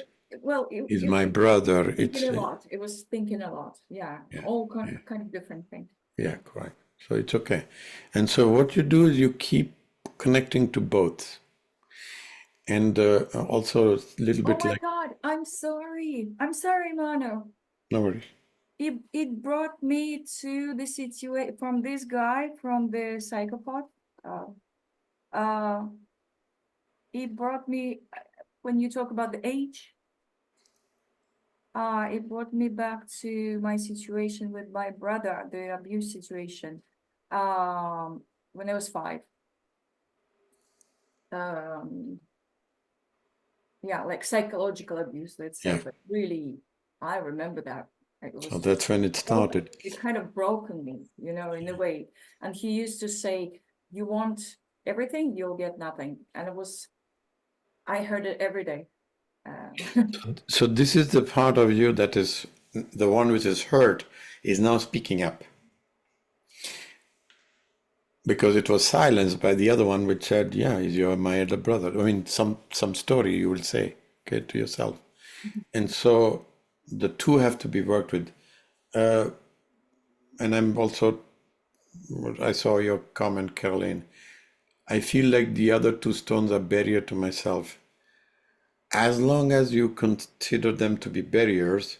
Is my brother. It's a lot. It was thinking a lot. Yeah, all kind of different things. Yeah, correct. So it's okay. And so what you do is you keep connecting to both. And also a little bit like... Oh my God, I'm sorry, Manu. No worries. It brought me to the situation from this guy, from the psychopath. It brought me, when you talk about the age, it brought me back to my situation with my brother, the abuse situation, when I was 5. Yeah, like psychological abuse, let's say, but really, I remember that. So that's when it started. It kind of broken me, in a way. And he used to say, you want everything, you'll get nothing. And I heard it every day. So this is the part of you that is, the one which is hurt is now speaking up. Because it was silenced by the other one which said, yeah, you're my elder brother. I mean, some story you will say, okay, to yourself. And so the two have to be worked with. And I'm also, I saw your comment, Caroline. I feel like the other two stones are barrier to myself. As long as you consider them to be barriers,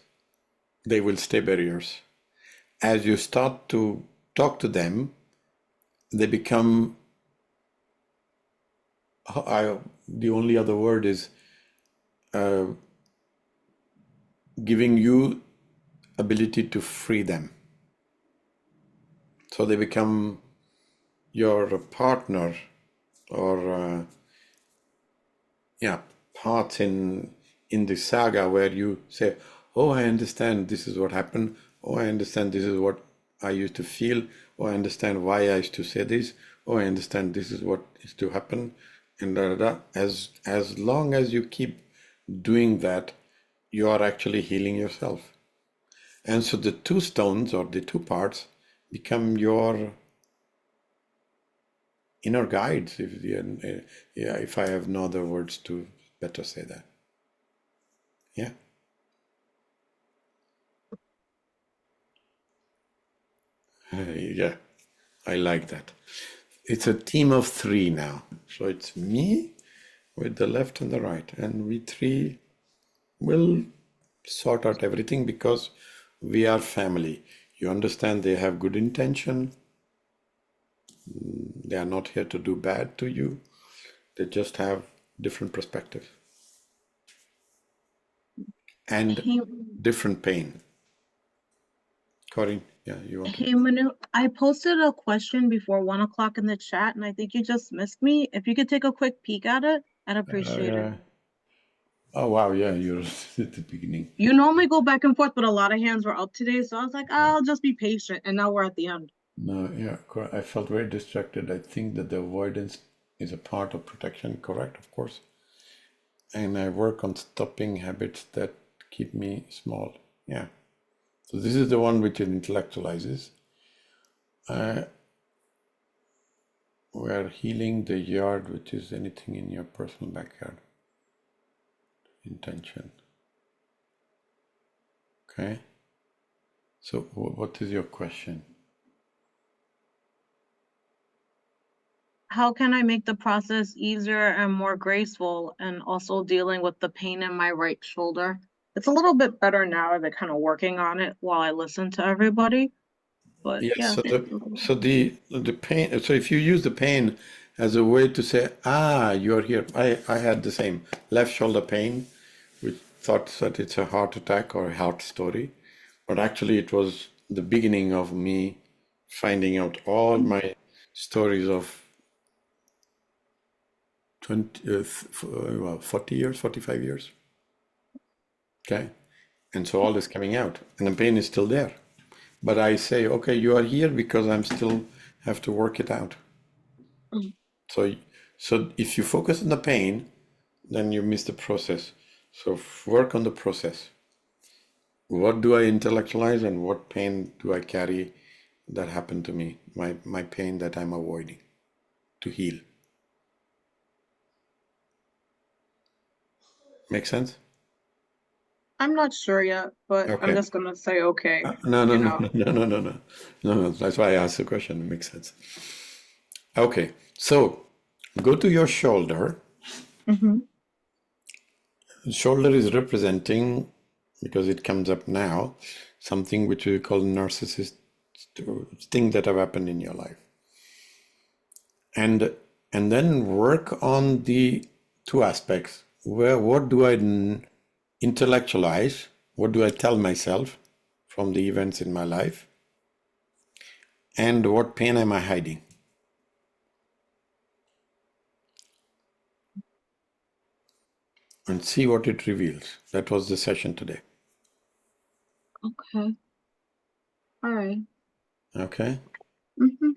they will stay barriers. As you start to talk to them, they become, the only other word is giving you ability to free them. So they become your partner or parts in the saga where you say, oh, I understand this is what happened. Oh, I understand this is what I used to feel. Oh, I understand why I used to say this. Oh, I understand this is what is to happen. And as long as you keep doing that, you are actually healing yourself. And so the two stones or the two parts become your inner guides, if I have no other words to better say that. Yeah. Yeah, I like that. It's a team of three now. So it's me with the left and the right. And we three will sort out everything because we are family. You understand they have good intention. They are not here to do bad to you. They just have different perspectives and Hey, different pain. Corinne, yeah, you want to? hey Manu, I posted a question before 1 o'clock in the chat, and I think you just missed me. If you could take a quick peek at it, I'd appreciate it. Oh, wow, yeah, you're at the beginning. You normally go back and forth, but a lot of hands were up today, so I was like, I'll just be patient, and now we're at the end. No, yeah, I felt very distracted. I think that the avoidance is a part of protection, correct, of course. And I work on stopping habits that keep me small. Yeah. So this is the one which intellectualizes. We're healing the yard, which is anything in your personal backyard. Intention. Okay. So what is your question? How can I make the process easier and more graceful, and also dealing with the pain in my right shoulder? It's a little bit better now. I've been kind of working on it while I listen to everybody. But Yes, yeah. so the pain, so if you use the pain as a way to say, you're here. I had the same left shoulder pain, which thought that it's a heart attack or a heart story, but actually it was the beginning of me finding out all my stories of 40 years, 45 years. Okay. And so all is coming out and the pain is still there. But I say, okay, you are here because I'm still have to work it out. So if you focus on the pain, then you miss the process. So work on the process. What do I intellectualize and what pain do I carry that happened to me? My pain that I'm avoiding to heal. Make sense? I'm not sure yet, but Okay. I'm just gonna say okay. No. That's why I asked the question. It makes sense. Okay, so go to your shoulder. Mm-hmm. Shoulder is representing, because it comes up now, something which we call narcissist thing that have happened in your life. And then work on the two aspects. What do I intellectualize? What do I tell myself from the events in my life? And what pain am I hiding? And see what it reveals. That was the session today. Okay. All right. Okay. Mm-hmm.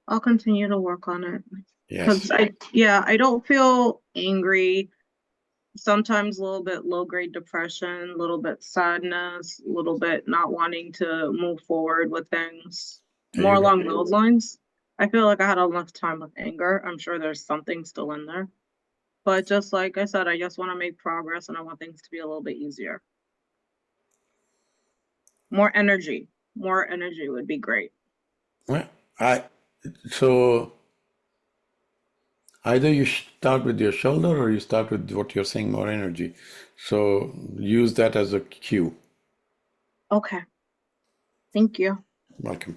I'll continue to work on it. Yes. Because I don't feel angry. Sometimes a little bit low-grade depression, a little bit sadness, a little bit not wanting to move forward with things. More along those lines. I feel like I had enough time with anger. I'm sure there's something still in there. But just like I said, I just want to make progress and I want things to be a little bit easier. More energy would be great. Well, so either you start with your shoulder or you start with what you're saying, more energy. So use that as a cue. Okay. Thank you. Welcome.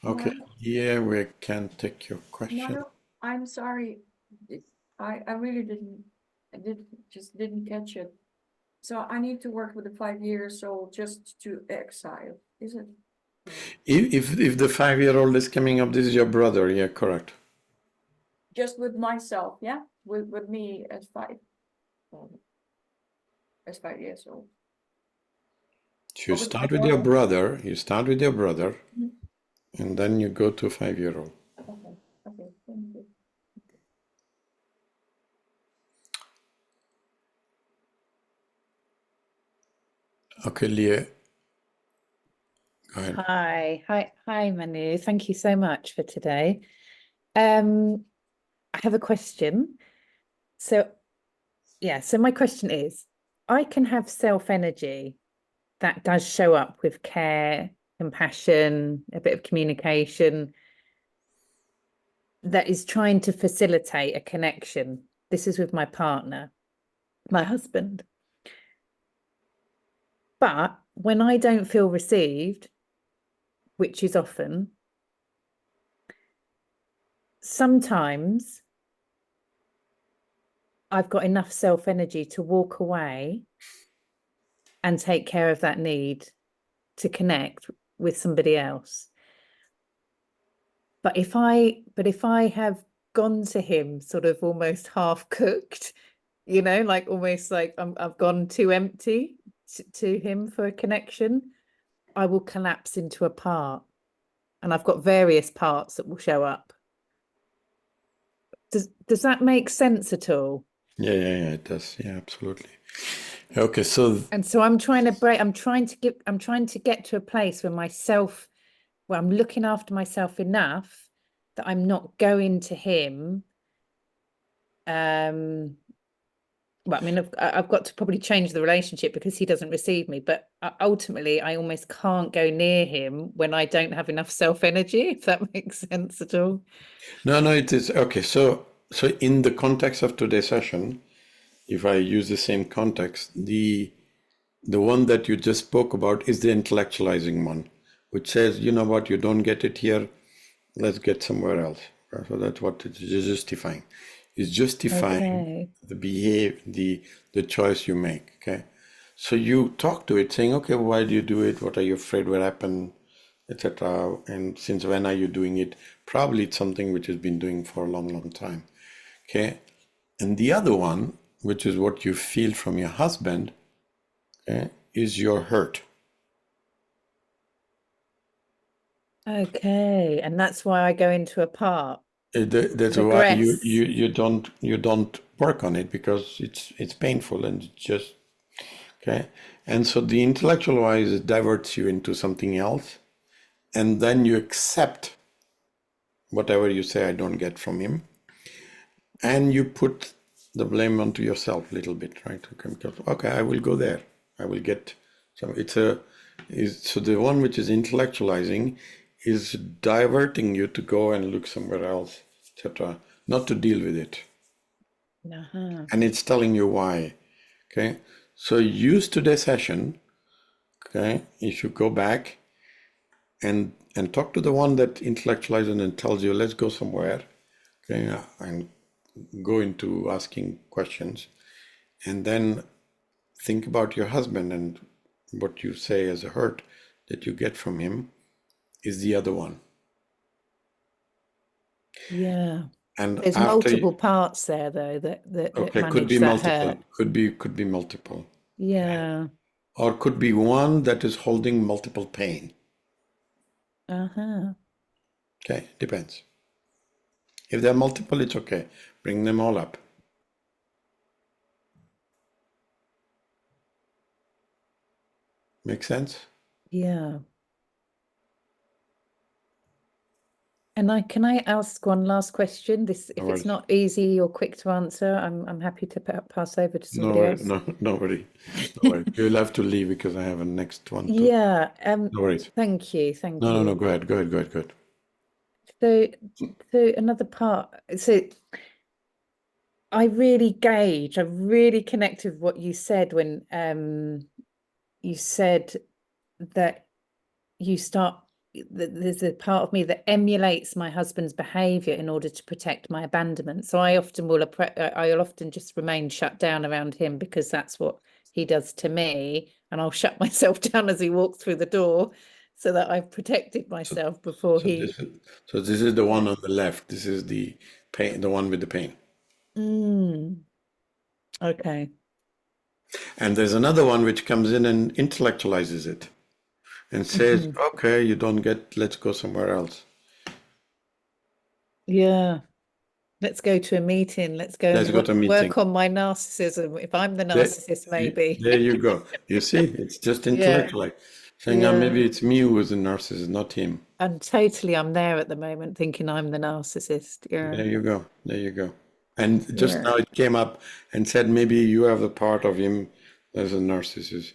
Okay. Yeah, we can take your question. Manu, I'm sorry. I really didn't catch it. So I need to work with the 5 years old just to exile, is it? If the 5-year-old is coming up, this is your brother, yeah, correct. Just with myself, yeah, with me as 5 years old. So you With my start with your daughter. brother, Mhm. and then you go to 5-year-old. Okay, okay, thank you. Okay, Leah. Go ahead. Hi, Manu. Thank you so much for today. I have a question. So my question is, I can have self-energy that does show up with care, compassion, a bit of communication that is trying to facilitate a connection. This is with my partner, my husband. But when I don't feel received, which is often, sometimes I've got enough self-energy to walk away and take care of that need to connect with somebody else. But if I have gone to him sort of almost half cooked, you know, like almost like I've gone too empty to him for a connection, I will collapse into a part. And I've got various parts that will show up. Does that make sense at all? Yeah, it does. Yeah, absolutely. Okay, so I'm trying to break. I'm trying to get to a place where I'm looking after myself enough that I'm not going to him. Well, I mean, I've got to probably change the relationship because he doesn't receive me. But ultimately, I almost can't go near him when I don't have enough self-energy. If that makes sense at all. No, it is okay. So in the context of today's session, if I use the same context, the one that you just spoke about is the intellectualizing one, which says, you know what, you don't get it here, let's get somewhere else. So that's what it's justifying. It's justifying the choice you make. Okay, so you talk to it, saying, okay, why do you do it? What are you afraid will happen, etc. And since when are you doing it? Probably it's something which has been doing for a long time. Okay, and the other one, which is what you feel from your husband, okay, is your hurt. Okay, and that's why I go into a part. That's why you don't work on it, because it's painful and just okay. And so the intellectual wise diverts you into something else, and then you accept whatever you say I don't get from him, and you put the blame onto yourself a little bit, right? Okay, I will go there. I will get some. So the one which is intellectualizing is diverting you to go and look somewhere else, etc. Not to deal with it. And it's telling you why. Okay, so use today's session. Okay, if you go back and talk to the one that intellectualizes and tells you, let's go somewhere. Okay, and go into asking questions, and then think about your husband, and what you say as a hurt that you get from him is the other one. Yeah. And there's multiple parts there though that could be that multiple. hurt. Could be multiple. Yeah. Or could be one that is holding multiple pain. Okay, depends. If they're multiple, it's okay. Bring them all up. Make sense? Yeah. And can I ask one last question? If it's not easy or quick to answer, I'm happy to pass over to somebody else. No worry. You'll have to leave because I have a next one. Yeah. No worries. Thank you. No. Go ahead. So another part. So I really connected with what you said when you said that there's a part of me that emulates my husband's behavior in order to protect my abandonment. So I'll often just remain shut down around him because that's what he does to me, and I'll shut myself down as he walks through the door so that I've protected myself before he. So this is the one on the left. This is the pain, the one with the pain. Okay. And there's another one which comes in and intellectualizes it and says, okay, you don't get, let's go somewhere else. Yeah. Let's go to a meeting. Let's go Let's and go to a meeting. work on my narcissism. If I'm the narcissist, maybe. There you go. You see, it's just intellectual. Saying, maybe it's me who is the narcissist, not him. And totally, I'm there at the moment thinking I'm the narcissist. Yeah. There you go. There you go. And just now it came up and said, maybe you have a part of him as a narcissist.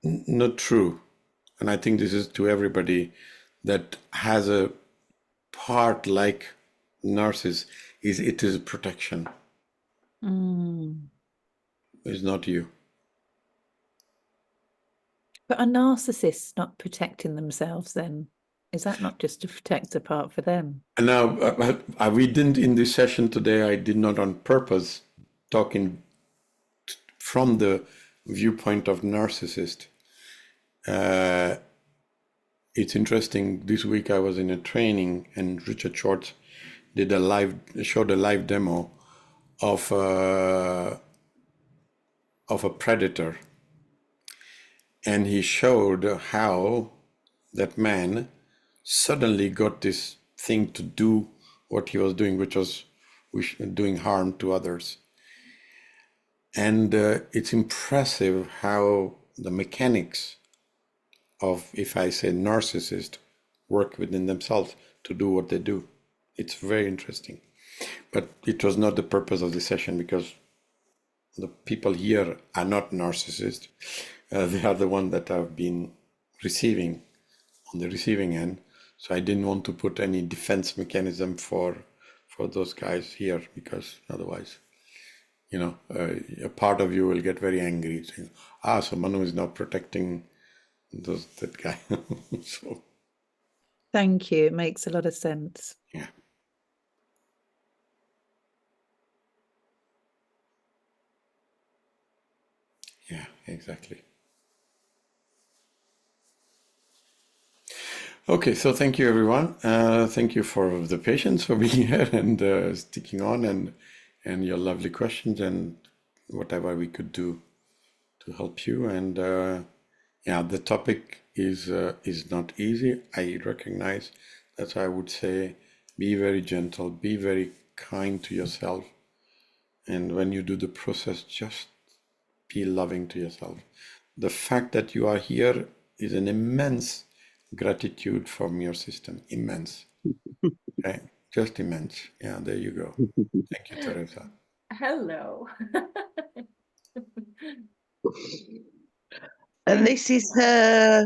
Not true. And I think this is to everybody that has a part like narcissist, it is protection. It's not you. But are narcissists not protecting themselves then? Is that not just a protector part for them? Now, we didn't in this session today, I did not on purpose talking from the viewpoint of narcissist. It's interesting, this week I was in a training and Richard Schwartz showed a live demo of a predator. And he showed how that man suddenly got this thing to do what he was doing, which was doing harm to others. And it's impressive how the mechanics of, if I say narcissist, work within themselves to do what they do. It's very interesting. But it was not the purpose of the session, because the people here are not narcissists. They are the ones that have been receiving, on the receiving end. So I didn't want to put any defense mechanism for those guys here, because otherwise, you know, a part of you will get very angry, saying, so Manu is not protecting that guy. So, thank you. It makes a lot of sense. Yeah. Yeah, exactly. Okay, so thank you, everyone. Thank you for the patience, for being here and sticking on, and your lovely questions and whatever we could do to help you. And the topic is not easy. I recognize. That's why I would say, be very gentle, be very kind to yourself, and when you do the process, just be loving to yourself. The fact that you are here is an immense gratitude from your system. Immense. Okay, just immense. Yeah, there you go. Thank you, Teresa. Hello. And this is her